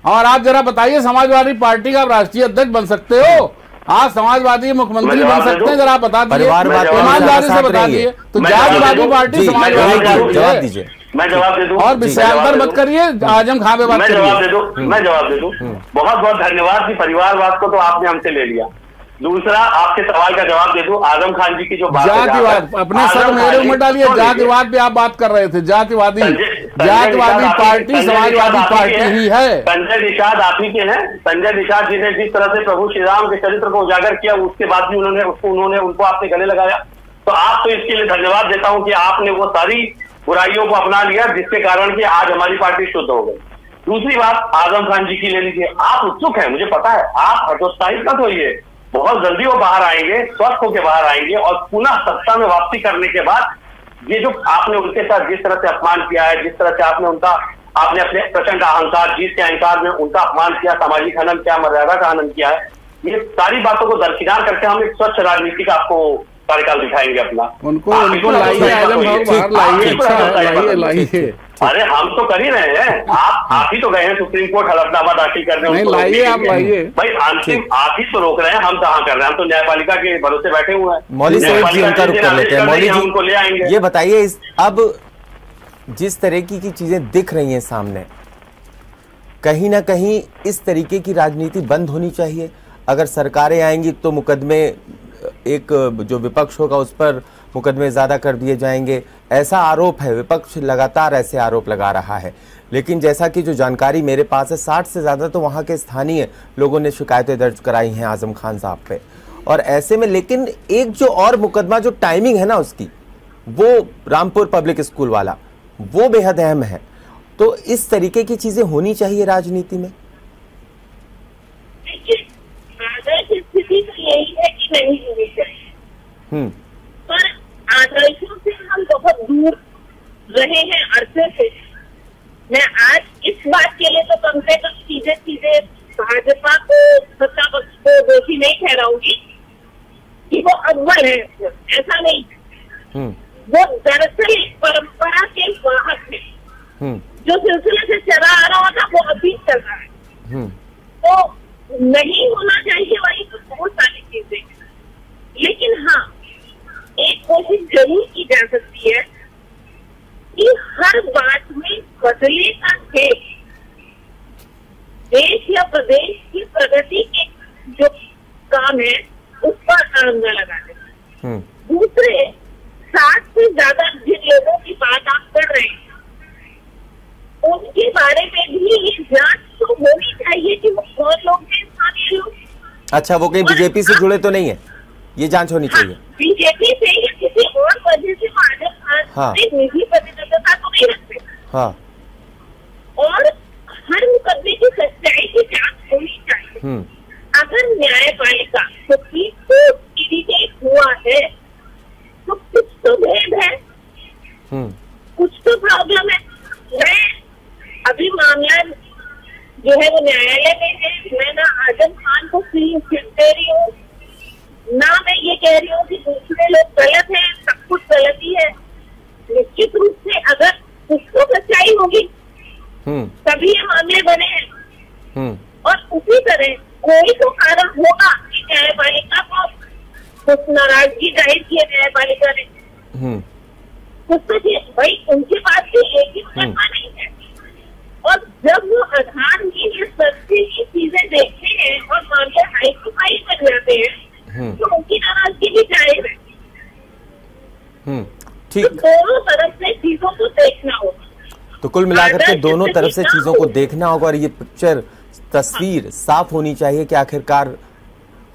और आप जरा बताइए समाजवादी पार्टी का राष्ट्रीय अध्यक्ष बन सकते हो? आप समाजवादी मुख्यमंत्री बन सकते हैं? जरा बता दीजिए, ईमानदारी से बता दीजिए। तो जातिवादी पार्टी समाजवादी जवाब दीजिए। मैं जवाब दे दूं और विषयांतर मत करिए, आजम खान पे बात करिए। मैं जवाब दे दूं। बहुत बहुत धन्यवाद कि परिवारवाद को तो आपने हमसे ले लिया। दूसरा, आपके सवाल का जवाब दे दूं, आजम खान जी की जो बात, जातिवाद अपने सर मेरे में डालिए। जातिवाद पे आप बात कर रहे थे, जातिवादी पार्टी समाजवादी पार्टी ही है। संजय निषाद आप ही के हैं। संजय निषाद जी ने जिस तरह से प्रभु श्री राम के चरित्र को उजागर किया, उसके बाद भी उनको आपने गले लगाया। तो आप तो इसके लिए धन्यवाद देता हूं कि आपने वो सारी बुराइयों को अपना लिया, जिसके कारण कि आज हमारी पार्टी शुद्ध हो गई। दूसरी बात आजम खान जी की ले लीजिए। आप उत्सुक हैं, मुझे पता है, आप हतोत्साहित मत होइए। बहुत जल्दी वो बाहर आएंगे, स्वस्थ होकर बाहर आएंगे, और पुनः सत्ता में वापसी करने के बाद ये जो आपने उनके साथ जिस तरह से अपमान किया है, जिस तरह से आपने अपने प्रचंड अहंकार, जीत के अहंकार में उनका अपमान किया, सामाजिक हनन किया, मर्यादा का हनन किया है, ये सारी बातों को दरकिनार करके हम एक स्वच्छ राजनीति का आपको कार्यकाल दिखाएंगे अपना। उनको लाइए, लाइए। अरे हम तो कर ही रहे हैं। आप ही तो गए हैं सुप्रीम कोर्ट हलफनामा दाखिल करने। नहीं लाइए, आप लाइए भाई। अंतिम आप ही तो रोक रहे हैं, हम कहाँ कर रहे हैं? हम तो न्यायपालिका के भरोसे बैठे हुए हैं। मौली साहब जी, उनका रुख कर लेते हैं। मौली जी, उनको ले आएंगे। ये बताइए, अब जिस तरह की चीजें दिख रही हैं सामने, कहीं ना कहीं इस तरीके की राजनीति बंद होनी चाहिए। अगर सरकारें आएंगी तो मुकदमे, एक जो विपक्ष होगा उस पर मुकदमे ज्यादा कर दिए जाएंगे, ऐसा आरोप है। विपक्ष लगातार ऐसे आरोप लगा रहा है। लेकिन जैसा कि जो जानकारी मेरे पास है, 60 से ज्यादा तो वहां के स्थानीय लोगों ने शिकायतें दर्ज कराई हैं आजम खान साहब पे। और ऐसे में लेकिन एक जो और मुकदमा, जो टाइमिंग है ना उसकी, वो रामपुर पब्लिक स्कूल वाला, वो बेहद अहम है। तो इस तरीके की चीजें होनी चाहिए राजनीति में। स्थिति तो यही है कि नहीं होनी चाहिए, पर आदर्शों से हम बहुत दूर रहे हैं अरसे से। मैं आज इस बात के लिए तो कम से कम सीधे भाजपा को, सत्ता पक्ष को दोषी नहीं ठहराऊंगी कि वो अव्वल है, ऐसा नहीं। वो दरअसल एक परंपरा के वाहक है, जो सिलसिले से चला आ रहा था वो अभी चल रहा है। तो नहीं होना चाहिए वही तो बहुत सारी चीजें, लेकिन हाँ एक कोशिश जरूर की जा सकती है कि हर बात में बदले का देश या प्रदेश की प्रगति के जो काम है उस पर काम न लगा दे। दूसरे, 60 से ज्यादा जिन लोगों की बात आप कर रहे हैं, उनके बारे में भी ये जांच तो होनी चाहिए कि वो कौन लोग हैं स्थानीय लोग। अच्छा, वो कहीं बीजेपी से जुड़े तो नहीं है? ये जांच होनी चाहिए। बीजेपी से या किसी और वजह से आजम खान से निजी प्रतिबद्धता तो नहीं रखते। हाँ। और हर मुकदमे की सच्चाई की जांच होनी चाहिए। अगर न्यायपालिका सुप्रीम कोर्ट इरिटेट हुआ है तो कुछ तो भेद है, कुछ तो प्रॉब्लम है। मैं अभी मामला जो है वो न्यायालय में है। मैं ना आजम खान को क्लीन चिट दे रही हूँ, ना मैं ये कह रही हूँ कि दूसरे लोग गलत हैं, सब कुछ गलत ही है। निश्चित रूप से अगर कुछ तो सच्चाई होगी तभी ये मामले बने हैं। और उसी तरह कोई तो कारण होगा कि न्यायपालिका को कुछ नाराजगी जाहिर की है न्यायपालिका ने, कुछ तो भाई उनके पास भी एक ही मुकदमा नहीं है। और जब वो आधार में ये सच्ची की चीजें देखते हैं और मामले हाई प्रोफाइल बन जाते हैं तो उनकी नाराजगी भी जाहिर है। ठीक। तो दोनों तरफ से चीजों को देखना होगा। तो कुल मिलाकर के दोनों तरफ से चीजों को देखना होगा और ये पिक्चर तस्वीर साफ होनी चाहिए कि आखिरकार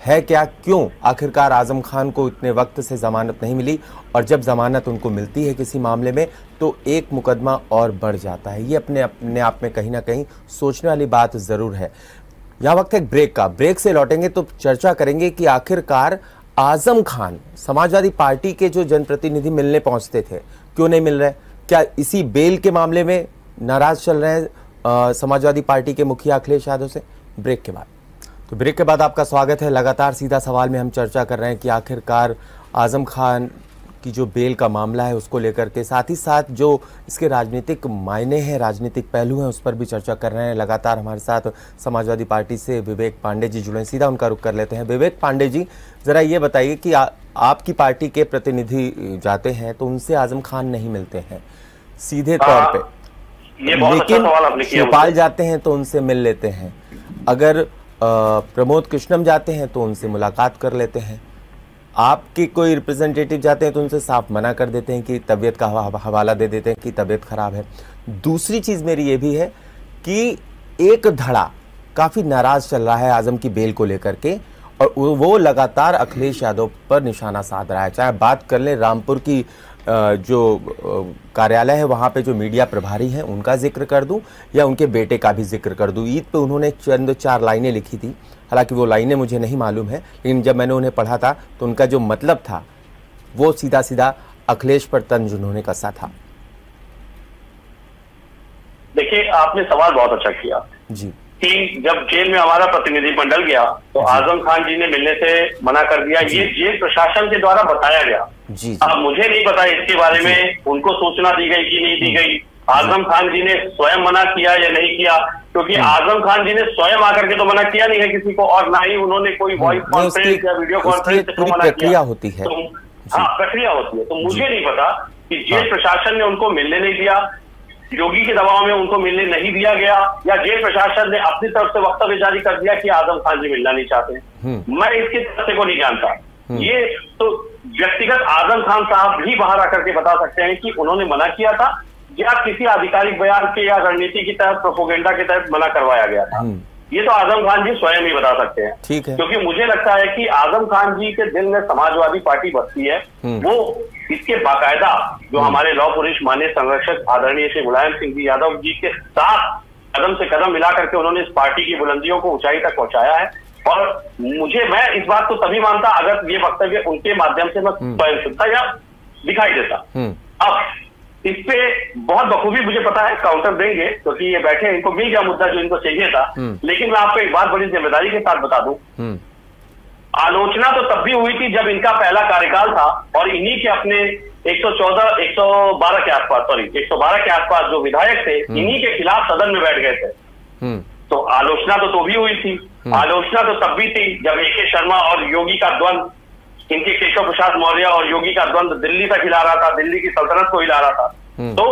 है क्या, क्यों आखिरकार आजम खान को इतने वक्त से जमानत नहीं मिली, और जब जमानत उनको मिलती है किसी मामले में तो एक मुकदमा और बढ़ जाता है। ये अपने आप में कहीं ना कहीं सोचने वाली बात जरूर है। यहाँ वक्त है ब्रेक का, ब्रेक से लौटेंगे तो चर्चा करेंगे कि आखिरकार आजम खान समाजवादी पार्टी के जो जनप्रतिनिधि मिलने पहुंचते थे क्यों नहीं मिल रहे, क्या इसी बेल के मामले में नाराज चल रहे हैं समाजवादी पार्टी के मुखिया अखिलेश यादव से? ब्रेक के बाद, तो ब्रेक के बाद आपका स्वागत है। लगातार सीधा सवाल में हम चर्चा कर रहे हैं कि आखिरकार आजम खान की जो बेल का मामला है उसको लेकर के, साथ ही साथ जो इसके राजनीतिक मायने हैं, राजनीतिक पहलू हैं, उस पर भी चर्चा कर रहे हैं। लगातार हमारे साथ समाजवादी पार्टी से विवेक पांडे जी जुड़े हैं, सीधा उनका रुख कर लेते हैं। विवेक पांडे जी, जरा ये बताइए कि आपकी पार्टी के प्रतिनिधि जाते हैं तो उनसे आजम खान नहीं मिलते हैं सीधे तौर पे, लेकिन शिवपाल जाते हैं तो उनसे मिल लेते हैं। अगर प्रमोद कृष्णम जाते हैं तो उनसे मुलाकात कर लेते हैं। आपके कोई रिप्रेजेंटेटिव जाते हैं तो उनसे साफ मना कर देते हैं कि तबीयत का हवाला दे देते हैं कि तबीयत खराब है। दूसरी चीज मेरी ये भी है कि एक धड़ा काफी नाराज चल रहा है आजम की बेल को लेकर के, और वो लगातार अखिलेश यादव पर निशाना साध रहा है। चाहे बात कर ले रामपुर की जो कार्यालय है वहां पे जो मीडिया प्रभारी हैं उनका जिक्र कर दूं, या उनके बेटे का भी जिक्र कर दूं। ईद पे उन्होंने चंद 4 लाइनें लिखी थी, हालांकि वो लाइनें मुझे नहीं मालूम है, लेकिन जब मैंने उन्हें पढ़ा था तो उनका जो मतलब था वो सीधा सीधा अखिलेश पर तंज उन्होंने कसा था। देखिए, आपने सवाल बहुत अच्छा किया जी कि जब जेल में हमारा प्रतिनिधि मंडल गया तो आजम खान जी ने मिलने से मना कर दिया। ये जेल प्रशासन के द्वारा बताया गया। अब मुझे नहीं पता इसके बारे में उनको सूचना दी गई कि नहीं दी गई, आजम खान जी ने स्वयं मना किया या नहीं किया, क्योंकि आजम खान जी ने स्वयं आकर के तो मना किया नहीं है किसी को, और ना ही उन्होंने कोई वॉइस कॉन्फ्रेंस या वीडियो कॉन्फ्रेंस से मना किया। प्रक्रिया होती है, हाँ प्रक्रिया होती है। तो मुझे नहीं पता कि जेल प्रशासन ने उनको मिलने नहीं दिया, योगी के दबाव में उनको मिलने नहीं दिया गया, या जेल प्रशासन ने अपनी तरफ से वक्तव्य जारी कर दिया कि आजम खान जी मिलना नहीं चाहते। मैं इसके तथ्य को नहीं जानता। ये तो व्यक्तिगत आजम खान साहब भी बाहर आकर के बता सकते हैं कि उन्होंने मना किया था या किसी आधिकारिक बयान के या रणनीति के तहत, प्रोपोगेंडा के तहत मना करवाया गया था। ये तो आजम खान जी स्वयं ही बता सकते हैं। ठीक है, क्योंकि मुझे लगता है कि आजम खान जी के दिल में समाजवादी पार्टी बसती है। वो इसके बाकायदा जो हमारे लौह पुरुष माननीय संरक्षक आदरणीय श्री मुलायम सिंह जी यादव जी के साथ कदम से कदम मिला करके उन्होंने इस पार्टी की बुलंदियों को ऊंचाई तक पहुंचाया है। और मैं इस बात को तभी मानता अगर ये वक्तव्य उनके माध्यम से मैं स्वयं सुनता या दिखाई देता। अब इस पे बहुत बखूबी मुझे पता है काउंटर देंगे, क्योंकि ये बैठे इनको मिल गया मुद्दा जो इनको चाहिए था। लेकिन मैं आपको एक बात बड़ी जिम्मेदारी के साथ बता दूं, आलोचना तो तब भी हुई थी जब इनका पहला कार्यकाल था और इन्हीं के अपने 112 के आसपास जो विधायक थे इन्हीं के खिलाफ सदन में बैठ गए थे। तो आलोचना तो भी हुई थी। आलोचना तो तब भी थी जब AK शर्मा और योगी का द्वंद, इनके केशव प्रसाद मौर्य और योगी का द्वंद दिल्ली तक हिला रहा था, दिल्ली की सल्तनत को हिला रहा था। तो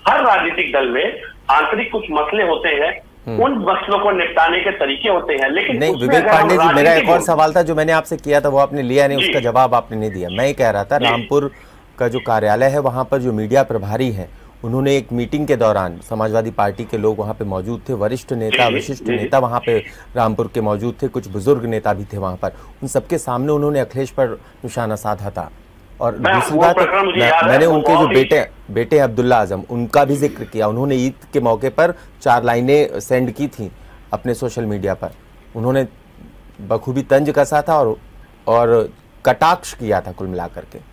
हर राजनीतिक दल में आंतरिक कुछ मसले होते हैं, उन मसलों को निपटाने के तरीके होते हैं। लेकिन नहीं, विवेक पांडे जी, मेरा एक और सवाल था जो मैंने आपसे किया था, वो आपने लिया नहीं, उसका जवाब आपने नहीं दिया। मैं ये कह रहा था रामपुर का जो कार्यालय है वहां पर जो मीडिया प्रभारी है उन्होंने एक मीटिंग के दौरान, समाजवादी पार्टी के लोग वहां पे मौजूद थे, वरिष्ठ नेता, विशिष्ट नेता वहां पे रामपुर के मौजूद थे, कुछ बुजुर्ग नेता भी थे वहां पर, उन सबके सामने उन्होंने अखिलेश पर निशाना साधा था। और दूसरी बात, मैंने उनके जो बेटे अब्दुल्ला आजम, उनका भी जिक्र किया। उन्होंने ईद के मौके पर 4 लाइनें सेंड की थी अपने सोशल मीडिया पर, उन्होंने बखूबी तंज कसा था और कटाक्ष किया था कुल मिलाकर के।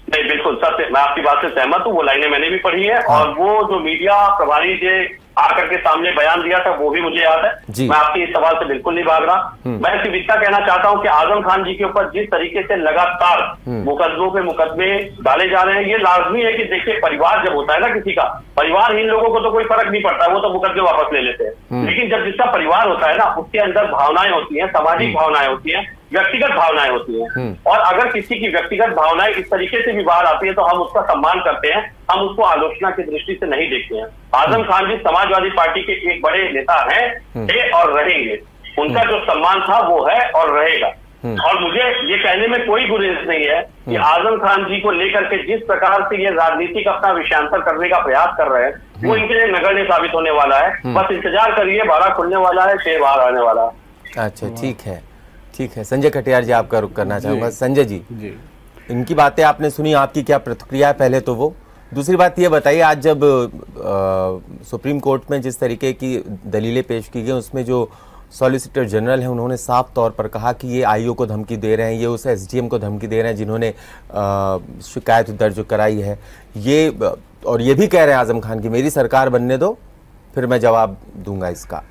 नहीं, बिल्कुल सत्य, मैं आपकी बात से सहमत हूँ। वो लाइनें मैंने भी पढ़ी है। और वो जो मीडिया प्रभारी जे आकर के सामने बयान दिया था वो भी मुझे याद है। मैं आपके इस सवाल से बिल्कुल नहीं भाग रहा। मैं सिर्फ इतना कहना चाहता हूं कि आजम खान जी के ऊपर जिस तरीके से लगातार मुकदमों पे मुकदमे डाले जा रहे हैं, ये लाजमी है कि देखिए, परिवार जब होता है ना किसी का, परिवारहीन लोगों को तो कोई फर्क नहीं पड़ता, वो तो मुकदमे वापस ले लेते हैं। लेकिन जब जिसका परिवार होता है ना, उसके अंदर भावनाएं होती हैं, सामाजिक भावनाएं होती हैं, व्यक्तिगत भावनाएं होती हैं। और अगर किसी की व्यक्तिगत भावनाएं इस तरीके से भी बाहर आती है तो हम उसका सम्मान करते हैं, हम उसको आलोचना की दृष्टि से नहीं देखते हैं। आजम खान जी समाजवादी पार्टी के एक बड़े नेता हैं, थे और रहेंगे। उनका जो सम्मान था वो है और रहेगा। और मुझे ये कहने में कोई गुरेज नहीं है कि आजम खान जी को लेकर के जिस प्रकार से ये राजनीतिक अपना विषयांतर करने का प्रयास कर रहे हैं, वो इनके लिए नगण्य साबित होने वाला है। बस इंतजार करिए, बाड़ा खुलने वाला है, शेर बाहर आने वाला है। अच्छा, ठीक है, ठीक है। संजय कटियार जी, आपका रुख करना चाहूंगा। संजय जी, इनकी बातें आपने सुनी, आपकी क्या प्रतिक्रिया है पहले तो वो? दूसरी बात ये बताइए, आज जब सुप्रीम कोर्ट में जिस तरीके की दलीलें पेश की गई, उसमें जो सॉलिसिटर जनरल है उन्होंने साफ तौर पर कहा कि ये आईओ को धमकी दे रहे हैं, ये उस एसडीएम को धमकी दे रहे हैं जिन्होंने शिकायत दर्ज कराई है, ये और ये भी कह रहे हैं आजम खान की मेरी सरकार बनने दो फिर मैं जवाब दूंगा इसका।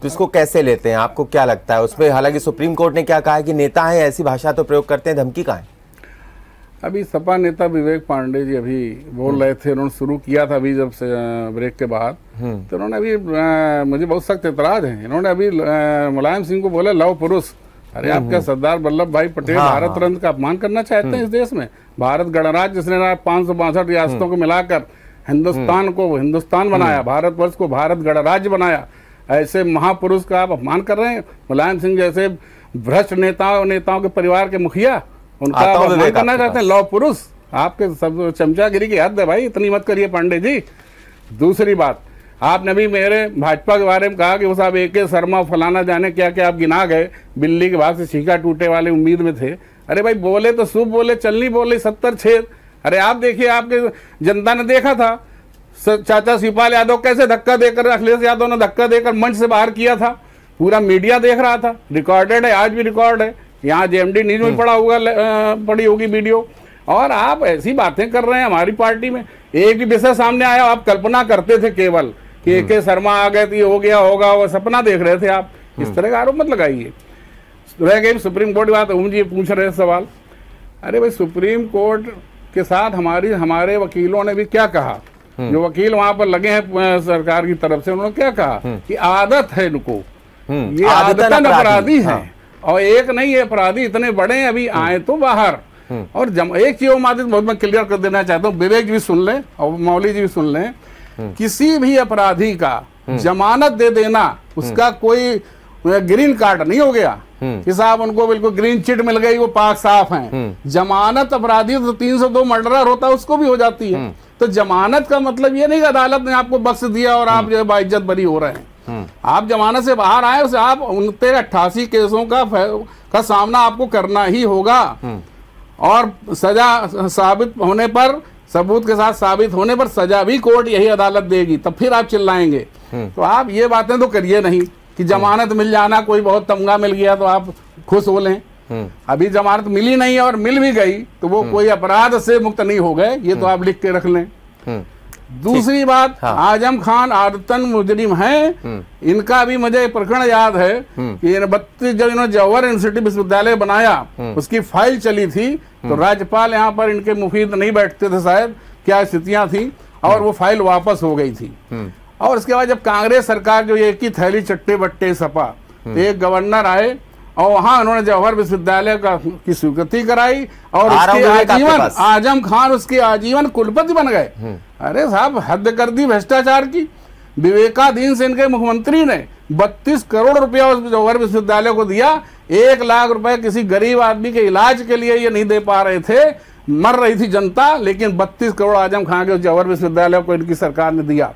तो इसको कैसे लेते हैं, आपको क्या लगता है? उसमें हालांकि सुप्रीम कोर्ट ने क्या कहा है कि नेता है, ऐसी भाषा तो प्रयोग करते हैं, धमकी कहाँ है? अभी सपा नेता विवेक पांडे जी अभी बोल रहे थे, उन्होंने शुरू किया था अभी जब से ब्रेक के बाद, तो उन्होंने अभी मुझे बहुत सख्त एतराज है। इन्होंने अभी मुलायम सिंह को बोला लव पुरुष। अरे आप क्या सरदार वल्लभ भाई पटेल भारत रत्न का अपमान करना चाहते हैं इस देश में? भारत गणराज्य जिसने 562 रियासतों को मिलाकर हिंदुस्तान को हिंदुस्तान बनाया, भारतवर्ष को भारत गणराज्य बनाया, ऐसे महापुरुष का आप अपमान कर रहे हैं। मुलायम सिंह जैसे भ्रष्ट नेताओं के परिवार के मुखिया, उनका अपमान करना चाहते हैं। लौह पुरुष, आपके सब चमचागिरी की हद है भाई, इतनी मत करिए पांडे जी। दूसरी बात, आपने भी मेरे भाजपा के बारे में कहा कि वो साहब AK शर्मा फलाना जाने क्या क्या आप गिना गए, बिल्ली के भाग से छीका टूटे वाले उम्मीद में थे। अरे भाई बोले तो शुभ बोले, चलनी बोले 70 छेद। अरे आप देखिए, आपके जनता ने देखा था चाचा शिवपाल यादव कैसे धक्का देकर, अखिलेश यादव ने धक्का देकर मंच से बाहर किया था, पूरा मीडिया देख रहा था, रिकॉर्डेड है, आज भी रिकॉर्ड है, यहाँ JMD न्यूज में पड़ी होगी वीडियो। और आप ऐसी बातें कर रहे हैं हमारी पार्टी में। एक भी विषय सामने आया, आप कल्पना करते थे केवल कि AK शर्मा आ गए तो ये हो गया होगा, वो सपना देख रहे थे आप। इस तरह का आरोप मत लगाइए। रह गई सुप्रीम कोर्ट की बात, ओम जी पूछ रहे सवाल। अरे भाई सुप्रीम कोर्ट के साथ हमारे वकीलों ने भी क्या कहा, जो वकील वहां पर लगे हैं सरकार की तरफ से, उन्होंने क्या कहा कि आदत है इनको, ये आदतन अपराधी है। और एक नहीं, ये अपराधी इतने बड़े हैं, अभी आए तो बाहर। और एक चीज बहुत मैं क्लियर कर देना चाहता हूँ, विवेक जी भी सुन लें और मौली जी भी सुन लें, किसी भी अपराधी का जमानत दे देना उसका कोई ग्रीन कार्ड नहीं हो गया कि साहब उनको बिल्कुल ग्रीन चिट मिल गई, वो पाक साफ हैं। जमानत अपराधी तो 302 मर्डरर होता है, उसको भी हो जाती है। तो जमानत का मतलब ये नहीं कि अदालत ने आपको बख्श दिया और आप जो है बाइज्जत बरी हो रहे हैं। आप जमानत से बाहर आए, उसे आप 89 केसों का सामना आपको करना ही होगा। और सजा साबित होने पर, सबूत के साथ साबित होने पर सजा भी कोर्ट यही अदालत देगी, तब फिर आप चिल्लाएंगे। तो आप ये बातें तो करिए नहीं कि जमानत मिल जाना, कोई बहुत तमगा मिल गया तो आप खुश हो लें। अभी जमानत मिली नहीं और मिल भी गई तो वो कोई अपराध से मुक्त नहीं हो गए, ये तो आप लिख के रख लें। दूसरी बात, आजम खान आदतन मुजरिम हैं। इनका भी मुझे प्रकरण याद है कि 32 जब इन्होंने जवाहर यूनिवर्सिटी विश्वविद्यालय बनाया, उसकी फाइल चली थी, तो राज्यपाल यहाँ पर इनके मुफीद नहीं बैठते थे, शायद क्या स्थितियां थी, और वो फाइल वापस हो गई थी। और उसके बाद जब कांग्रेस सरकार जो एक ही थैली चट्टे बट्टे सपा, तो एक गवर्नर आए और वहां उन्होंने जवाहर विश्वविद्यालय की स्वीकृति कराई और उसके आजीवन, आजम खान उसके आजीवन कुलपति बन गए। अरे साहब, हद कर दी भ्रष्टाचार की। विवेकाधीन से इनके मुख्यमंत्री ने 32 करोड़ रुपया उस जवाहर विश्वविद्यालय को दिया। 1 लाख रुपए किसी गरीब आदमी के इलाज के लिए ये नहीं दे पा रहे थे, मर रही थी जनता, लेकिन 32 करोड़ आजम खान के जवाहर विश्वविद्यालय को इनकी सरकार ने दिया।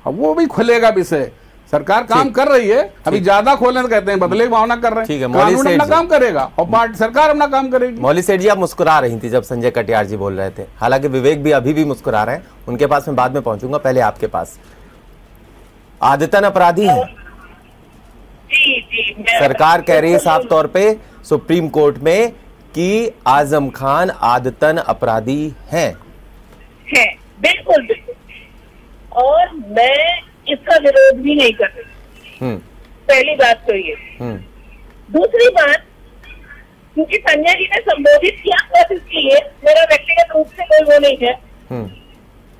अब वो भी खुलेगा विषय, सरकार काम कर रही है। अभी ज्यादा खोलने तो कहते हैं बदले की भावना कर रहे हैं, कानून अपना काम करेगा और पार्टी सरकार अपना काम करेगी। मौली सेठ जी, आप मुस्कुरा रही थी जब संजय कटियार जी बोल रहे थे, हालांकि विवेक भी अभी भी मुस्कुरा रहे हैं, उनके पास मैं बाद में पहुंचूंगा, पहले आपके पास। आदतन अपराधी है, सरकार कह रही है साफ तौर पे सुप्रीम कोर्ट में कि आजम खान आदतन अपराधी हैं। बिल्कुल बिल्कुल, और मैं इसका विरोध भी नहीं कर रही। पहली बात तो ये। दूसरी बात, क्योंकि संजय जी ने संबोधित किया बस इसलिए, मेरा व्यक्तिगत रूप से कोई वो नहीं है,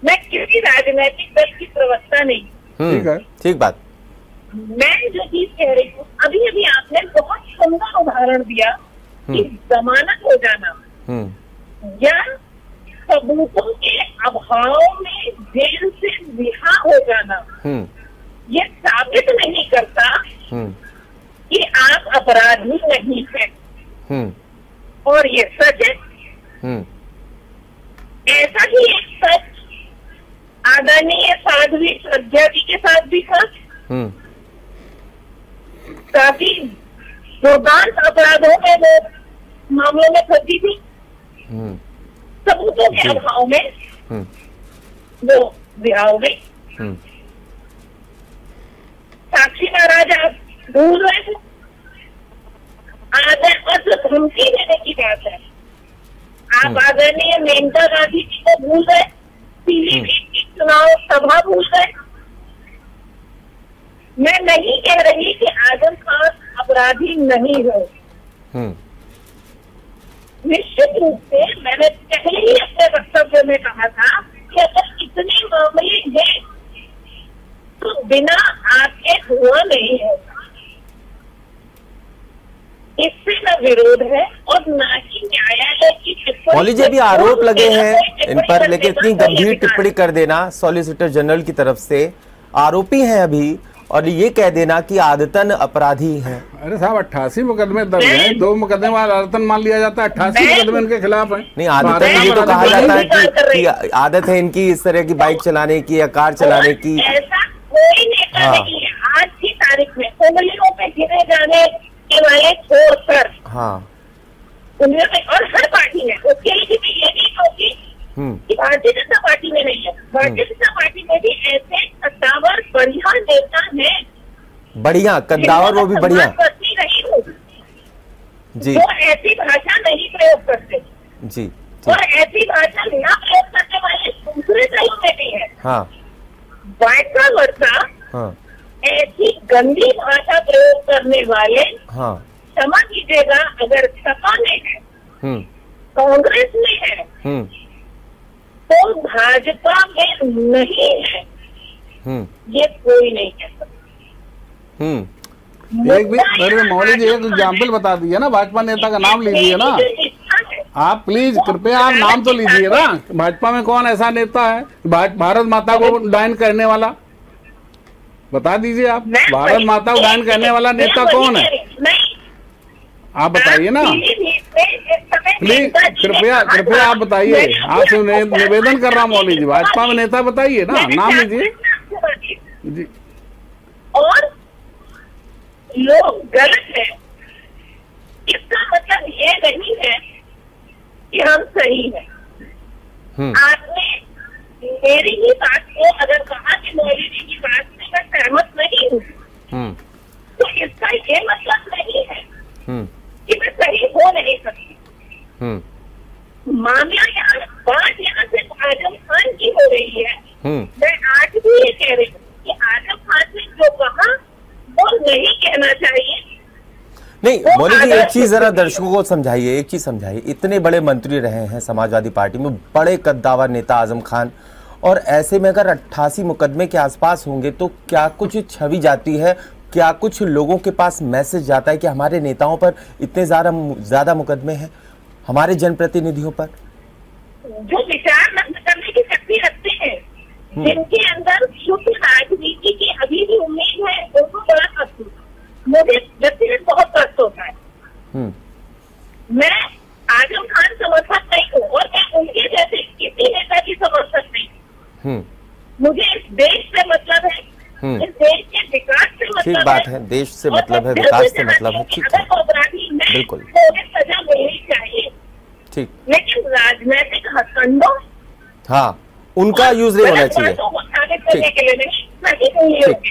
मैं किसी राजनीतिक दल की प्रवक्ता नहीं। ठीक है, ठीक बात। मैं जो चीज कह रही हूँ, अभी अभी आपने बहुत सुंदर उदाहरण दिया कि जमानत हो जाना या सबूतों के अभाव में जेल से रिहा हो जाना, ये साबित नहीं करता कि आप अपराधी नहीं हैं। और ये सच है ऐसा ही एक सच आदरणीय साध्वी प्रज्ञा जी के साथ भी था। काफी दुर्दांत अपराधों में वो मामलों में फंसी थी। सबूतों के अभाव में वो रिहा हो गई। साक्षी महाराज आप भूल रहे थे, धमकी देने की बात है। आप आदरणीय मेनका गांधी जी को भूल गए, पीलीभीत की चुनाव सभा भूल गए। मैं नहीं कह रही कि आजम खान अपराधी नहीं है, निश्चित रूप से मैंने पहले ही अपने वक्तव्य में कहा था कि अगर इतने मामले हैं तो बिना आपके हुआ नहीं है। इससे न विरोध है और न ही न्यायालय की। मौली जी अभी आरोप लगे हैं इन पर, लेकिन इतनी गंभीर टिप्पणी कर देना सॉलिसिटर जनरल की तरफ से, आरोपी हैं अभी, और ये कह देना कि आदतन अपराधी हैं। अरे साहब 88 मुकदमे दर्ज हैं, 2 मुकदमे आदतन मान लिया जाता है, 88 मुकदमे इनके खिलाफ है। नहीं आदतन ये तो कहा जाता है कि आदत है इनकी इस तरह की बाइक चलाने की या कार चलाने की। ऐसा कोई नेता नहीं है आज की तारीख में उंगलियों पे गिने जाने के वाले छोड़कर। और हर पार्टी में उसके लिए भी ये नहीं कहूँगी कि भारतीय जनता पार्टी में नहीं है, भारतीय जनता पार्टी में भी ऐसे कद्दावर बढ़िया नेता हैं, बढ़िया कद्दावर, वो भी बढ़िया करती रही हूँ जी, वो ऐसी भाषा नहीं प्रयोग करते जी, और ऐसी भाषा न प्रयोग करने वाले दूसरे दलों में भी है। वाइसा वर्षा ऐसी गंदी भाषा प्रयोग करने वाले, क्षमा कीजिएगा, अगर सपा में है, कांग्रेस में है, तो भाजपा में नहीं है, ये कोई नहीं कह सकता। एक भी मौली जी एक एग्जाम्पल बता दिए ना, भाजपा नेता का नाम लीजिए ना आप, प्लीज कृपया आप नाम तो लीजिए ना। भाजपा में कौन ऐसा नेता है भारत माता को डायन करने वाला, बता दीजिए आप। भारत माता को डायन करने वाला नेता कौन है, आप बताइए ना प्लीज, कृपया आप बताइए। आपसे निवेदन कर रहा हूँ मौली जी, भाजपा में नेता बताइए ना, नाम लीजिए जी। और लोग गलत है, इसका मतलब ये नहीं है कि हम सही हैं। आपने मेरी ही बात को अगर कहा कि मौली जी की बात से मैं सहमत नहीं हूँ, तो इसका ये मतलब नहीं है कि मैं सही हो नहीं सकती। मामला यहाँ बात यहाँ सिर्फ आजम खान की हो रही है। मैं आज भी ये कह रही हूँ कि आजम खान ने जो कहा वो नहीं कहना चाहिए। नहीं मौली जी एक चीज जरा दर्शकों को समझाइए, एक चीज समझाइए, इतने बड़े मंत्री रहे हैं समाजवादी पार्टी में, बड़े कद्दावर नेता आजम खान, और ऐसे में अगर 88 मुकदमे के आसपास होंगे तो क्या कुछ छवि जाती है, क्या कुछ लोगों के पास मैसेज जाता है कि हमारे नेताओं पर इतने ज्यादा मुकदमे हैं, हमारे जनप्रतिनिधियों पर? जो विचार करने की शक्ति रखते हैं, जिनके अंदर शुद्ध राजनीति की अभी भी उम्मीद है, उनको बड़ा कष्ट होता है। मुझे व्यक्तिगत बहुत कष्ट होता है। मैं आजम खान समर्थक नहीं हूँ और मैं उनके जैसे किसी नेता की समर्थक नहीं हूँ। मुझे इस देश से मतलब है, इस देश के विकास से मतलब है। ठीक बात है, देश से मतलब है, विकास से मतलब है, ठीक है, बिल्कुल, उन्हें सजा मिलनी चाहिए, ठीक, लेकिन राजनीतिक हथकंडों उनका यूज नहीं होना चाहिए।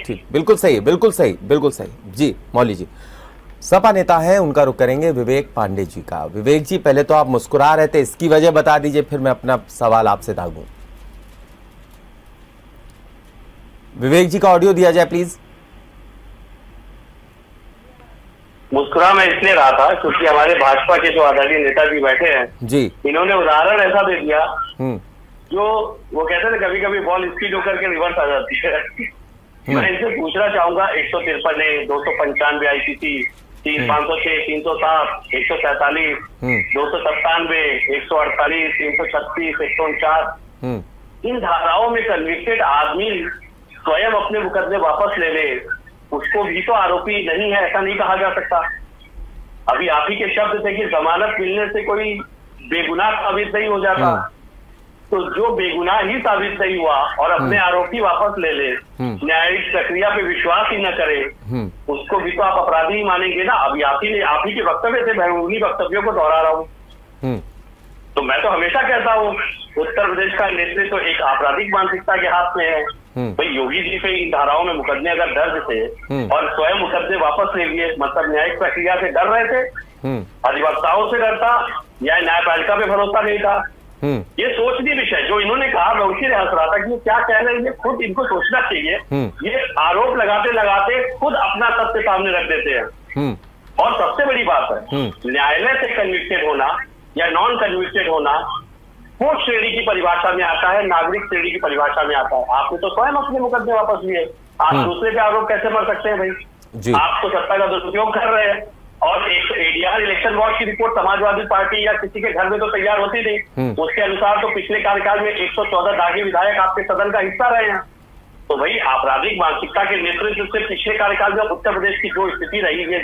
ठीक, बिल्कुल सही, बिल्कुल सही, बिल्कुल सही जी। मौली जी सपा नेता हैं, उनका रुख करेंगे विवेक पांडे जी का। विवेक जी पहले तो आप मुस्कुरा रहे थे, इसकी वजह बता दीजिए, फिर मैं अपना सवाल आपसे दागूं। विवेक जी का ऑडियो दिया जाए प्लीज। मुस्कुरा मैं इसलिए रहा था क्योंकि हमारे भाजपा के जो आदरणीय नेता जी बैठे हैं जी, इन्होंने उदाहरण ऐसा दे दिया जो वो कहते हैं ना, कभी कभी बॉल स्पीड होकर के रिवर्स आ जाती है। मैं इनसे पूछना चाहूंगा, 153 है, 295 IPC, 506, 307, 147, 297, 148, 336, 149, इन धाराओं में कन्विक्टेड आदमी स्वयं अपने मुकदमे वापस ले ले, उसको भी तो आरोपी नहीं है ऐसा नहीं कहा जा सकता। अभी आप ही के शब्द थे कि जमानत मिलने से कोई बेगुनाह साबित नहीं हो जाता, तो जो बेगुनाह ही साबित नहीं हुआ और अपने आरोपी वापस ले ले, न्यायिक प्रक्रिया पे विश्वास ही न करे, उसको भी तो आप अपराधी ही मानेंगे ना। अभी आप ही के वक्तव्य थे, मैं उन्हीं वक्तव्यों को दोहरा रहा हूँ। तो मैं तो हमेशा कहता हूँ उत्तर प्रदेश का नेतृत्व तो एक आपराधिक मानसिकता के हाथ में है। भाई योगी जी पे इन धाराओं में मुकदमे अगर दर्ज थे और स्वयं मुकदमे वापस ले लिए, मतलब न्यायिक प्रक्रिया से डर रहे थे, अधिवक्ताओं से डरता या न्यायपालिका पे भरोसा नहीं था। ये सोचनीय विषय जो इन्होंने कहा, मैं उसी हंस रहा था कि क्या कह रहे हैं, खुद इनको सोचना चाहिए। ये आरोप लगाते लगाते खुद अपना तथ्य सामने रख देते हैं। और सबसे बड़ी बात है, न्यायालय से कन्विक्टेड होना या नॉन कन्विक्टेड होना वो श्रेणी की परिभाषा में आता है, नागरिक श्रेणी की परिभाषा में आता है। आपने तो स्वयं अपने मुकदमे वापस लिए, आप दूसरे पे आरोप कैसे कर सकते हैं भाई? आप तो सत्ता का दुरुपयोग कर रहे हैं। और एक एडीआर इलेक्शन वॉच की रिपोर्ट समाजवादी पार्टी या किसी के घर में तो तैयार होती नहीं, उसके अनुसार तो पिछले कार्यकाल में 114 दागी विधायक आपके सदन का हिस्सा रहे हैं। तो भाई आपराधिक मानसिकता के नेतृत्व से पिछले कार्यकाल में उत्तर प्रदेश की जो स्थिति रही है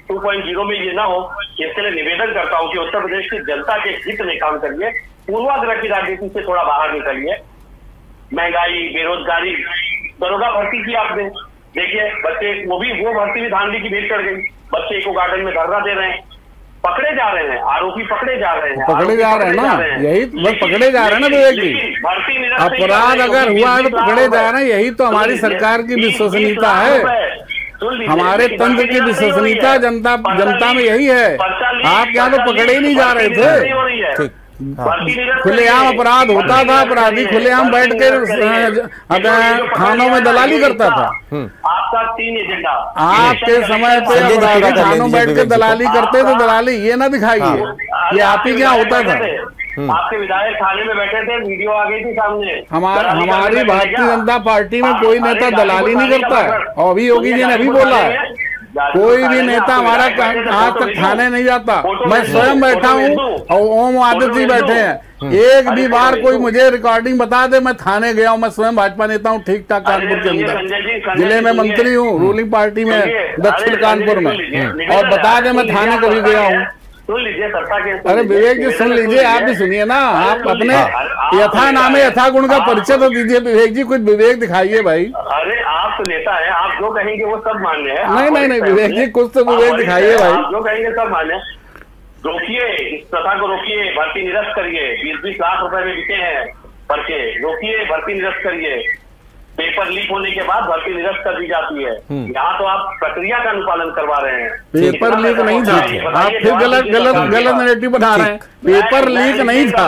2.0 में ये ना हो, इसके लिए निवेदन करता हूँ कि उत्तर प्रदेश की जनता के हित में काम करिए, पूर्वाग्रह की राजनीति से थोड़ा बाहर निकलिए। महंगाई, बेरोजगारी, दरोगा भर्ती की आपने देखिए, बच्चे वो भर्ती भी धांधली की भेंट चढ़ गई। बच्चे इको गार्डन में धरना दे रहे हैं, पकड़े जा रहे हैं, आरोपी पकड़े जा रहे हैं ना, यही बस पकड़े जा रहे हैं ना विवेक जी। अपराध अगर हुआ है तो पकड़े जा रहे हैं, यही तो हमारी सरकार की विश्वसनीयता है, हमारे तंत्र की विश्वसनीयता जनता में यही है। आप यहाँ तो पकड़े ही नहीं जा रहे थे, खुलेआम अपराध होता था, अपराधी खुलेआम बैठ कर थानों में दलाली करता था। आपका 3 एजेंडा आपके समय पे अपराधी थानों बैठ के दलाली करते थे, दलाली ये ना दिखाइए, ये आप ही क्या होता था। आपके विधायक थाने में बैठे थे, वीडियो आ गई थी सामने। हमारी भारतीय जनता पार्टी में कोई नेता दलाली नहीं करता है, और अभी योगी जी ने अभी बोला है कोई भी नेता हमारा आज तक थाने नहीं जाता। मैं स्वयं बैठा हूँ और ओम आदित्य जी बैठे हैं, एक भी बार कोई मुझे रिकॉर्डिंग बता दे मैं थाने गया हूँ। मैं स्वयं भाजपा नेता हूँ, ठीक ठाक कानपुर के अंदर जिले में मंत्री हूँ, रूलिंग पार्टी में दक्षिण कानपुर में, और बता दे मैं थाने कभी गया हूँ। सुन लीजिए सत्ता के, अरे विवेक जी सुन लीजिए, आप भी सुनिए ना, आप अपने यथा नामे यथा गुण का परिचय तो दीजिए। विवेक जी कुछ विवेक दिखाइए भाई। अरे आप तो नेता है, आप जो कहेंगे वो सब मान्य है। नहीं विवेक जी कुछ तो विवेक दिखाइए भाई। जो कहेंगे सब मान्य। रोकिए इस प्रथा को, रोकिए, भर्ती निरस्त करिए। 20-20 लाख रुपए में बिके हैं पर्चे, रोकिए, भर्ती निरस्त करिए। पेपर लीक होने के बाद भर्ती निरस्त कर दी जाती है। यहाँ तो आप प्रक्रिया का अनुपालन करवा रहे हैं। पेपर लीक नहीं था, आप फिर गलत नैरेटिव बना रहे हैं। पेपर लीक नहीं था,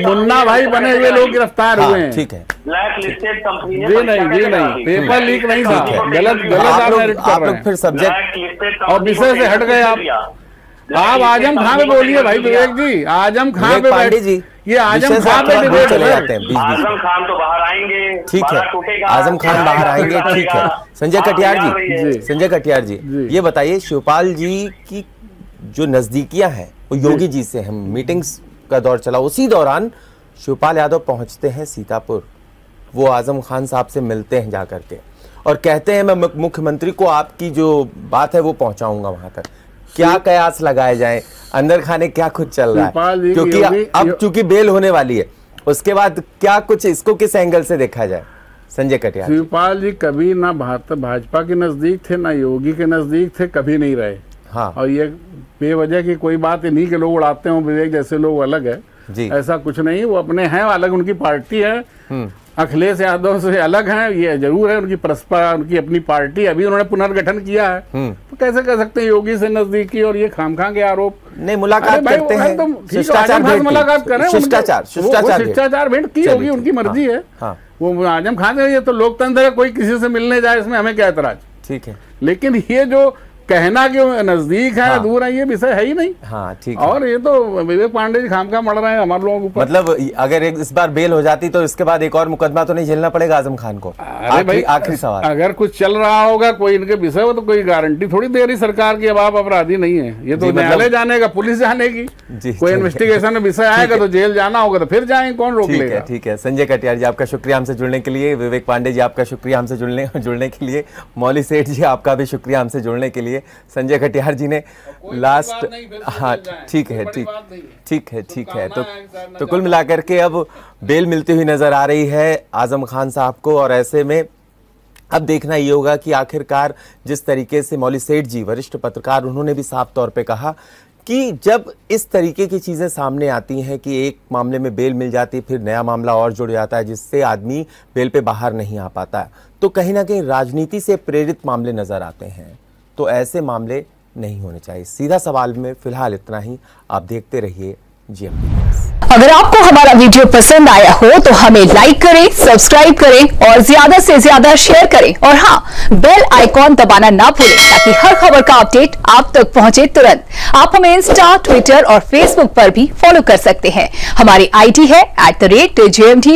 मुन्ना भाई बने हुए लोग गिरफ्तार हुए हैं। ठीक है, ब्लैक लिस्टेड कंपनी ने जी नहीं, पेपर लीक नहीं था, गलत आप नैरेटिव कर रहे हैं। फिर सब्जेक्ट और विषय से हट गए आप आजम खां पे बोलिए भाई। विवेक जी आजम खां पे पांडे जी, ये आजम खान पे डिबेट चले जाते हैं। आजम खान तो बाहर आएंगे, ठीक है, आजम खान बाहर आएंगे, ठीक है। संजय कटियार जी, ये बताइए शिवपाल जी की जो नजदीकियां हैं वो योगी जी से, हम मीटिंग्स का दौर चला, उसी दौरान शिवपाल यादव पहुंचते हैं सीतापुर, वो आजम खान साहब से मिलते हैं जाकर के और कहते हैं मैं मुख्यमंत्री को आपकी जो बात है वो पहुंचाऊंगा वहां तक। क्या कयास लगाए जाए, अंदर खाने क्या कुछ चल रहा है, क्योंकि अब चूंकि बेल होने वाली है, उसके बाद क्या कुछ इसको किस एंगल से देखा जाए? संजय कटियार, शिवपाल जी कभी ना भाजपा के नजदीक थे ना योगी के नजदीक थे, कभी नहीं रहे। हाँ, और ये बेवजह की कोई बात नहीं कि लोग उड़ाते हो विवेक जैसे लोग अलग है जी, ऐसा कुछ नहीं, वो अपने हैं अलग, उनकी पार्टी है, अखिलेश यादव से अलग हैं, ये जरूर है, उनकी परस्पर उनकी अपनी पार्टी, अभी उन्होंने पुनर्गठन किया है, तो कैसे कह सकते हैं योगी से नजदीकी और ये खामखां के आरोप? नहीं, मुलाकात करते हैं, मुलाकात करें, शिष्टाचार भेंट की होगी, उनकी मर्जी है। वो आजम खान ये तो लोकतंत्र है, कोई किसी से मिलने जाए इसमें हमें क्या एतराज, ठीक है। लेकिन ये जो कहना कि नजदीक है दूर है, ये विषय है ही नहीं। हाँ, ठीक है। और ये तो विवेक पांडे जी खामखा मर रहे हैं हमारे लोगों के ऊपर। मतलब अगर इस बार बेल हो जाती तो इसके बाद एक और मुकदमा तो नहीं झेलना पड़ेगा आजम खान को? अरे भाई आखिरी सवाल, अगर कुछ चल रहा होगा कोई इनके विषय हो तो कोई गारंटी थोड़ी दे रही सरकार की अब आप अपराधी नहीं है, ये तो न्यायालय जानेगा, पुलिस जानेगी, कोई इन्वेस्टिगेशन में विषय आएगा तो जेल जाना होगा तो फिर जाएंगे, कौन रोक लेगा? ठीक है। संजय कटियार जी आपका शुक्रिया हमसे जुड़ने के लिए, विवेक पांडे जी आपका शुक्रिया हमसे जुड़ने के लिए, मौली सेठ जी आपका भी शुक्रिया हमसे जुड़ने के लिए। लिए संजय कटियार जी ने लास्ट, हाँ ठीक है, ठीक है। तो कुल मिलाकर के अब बेल मिलती हुई नजर आ रही है आजम खान साहब को, और ऐसे में अब देखना ये होगा कि आखिरकार जिस तरीके से मौली सेठ जी वरिष्ठ पत्रकार, उन्होंने भी साफ तौर पे कहा कि जब इस तरीके की चीजें सामने आती हैं कि एक मामले में बेल मिल जाती है, फिर नया मामला और जुड़ जाता है जिससे आदमी बेल पे बाहर नहीं आ पाता, तो कहीं ना कहीं राजनीति से प्रेरित मामले नजर आते हैं। तो ऐसे मामले नहीं होने चाहिए। सीधा सवाल में फिलहाल इतना ही। आप देखते रहिए GMT न्यूज़। अगर आपको हमारा वीडियो पसंद आया हो तो हमें लाइक करें, सब्सक्राइब करें और ज्यादा से ज्यादा शेयर करें, और हाँ, बेल आइकॉन दबाना ना भूलें ताकि हर खबर का अपडेट आप तक पहुंचे तुरंत। आप हमें इंस्टा, ट्विटर और फेसबुक पर भी फॉलो कर सकते हैं। हमारी ID है @GMT।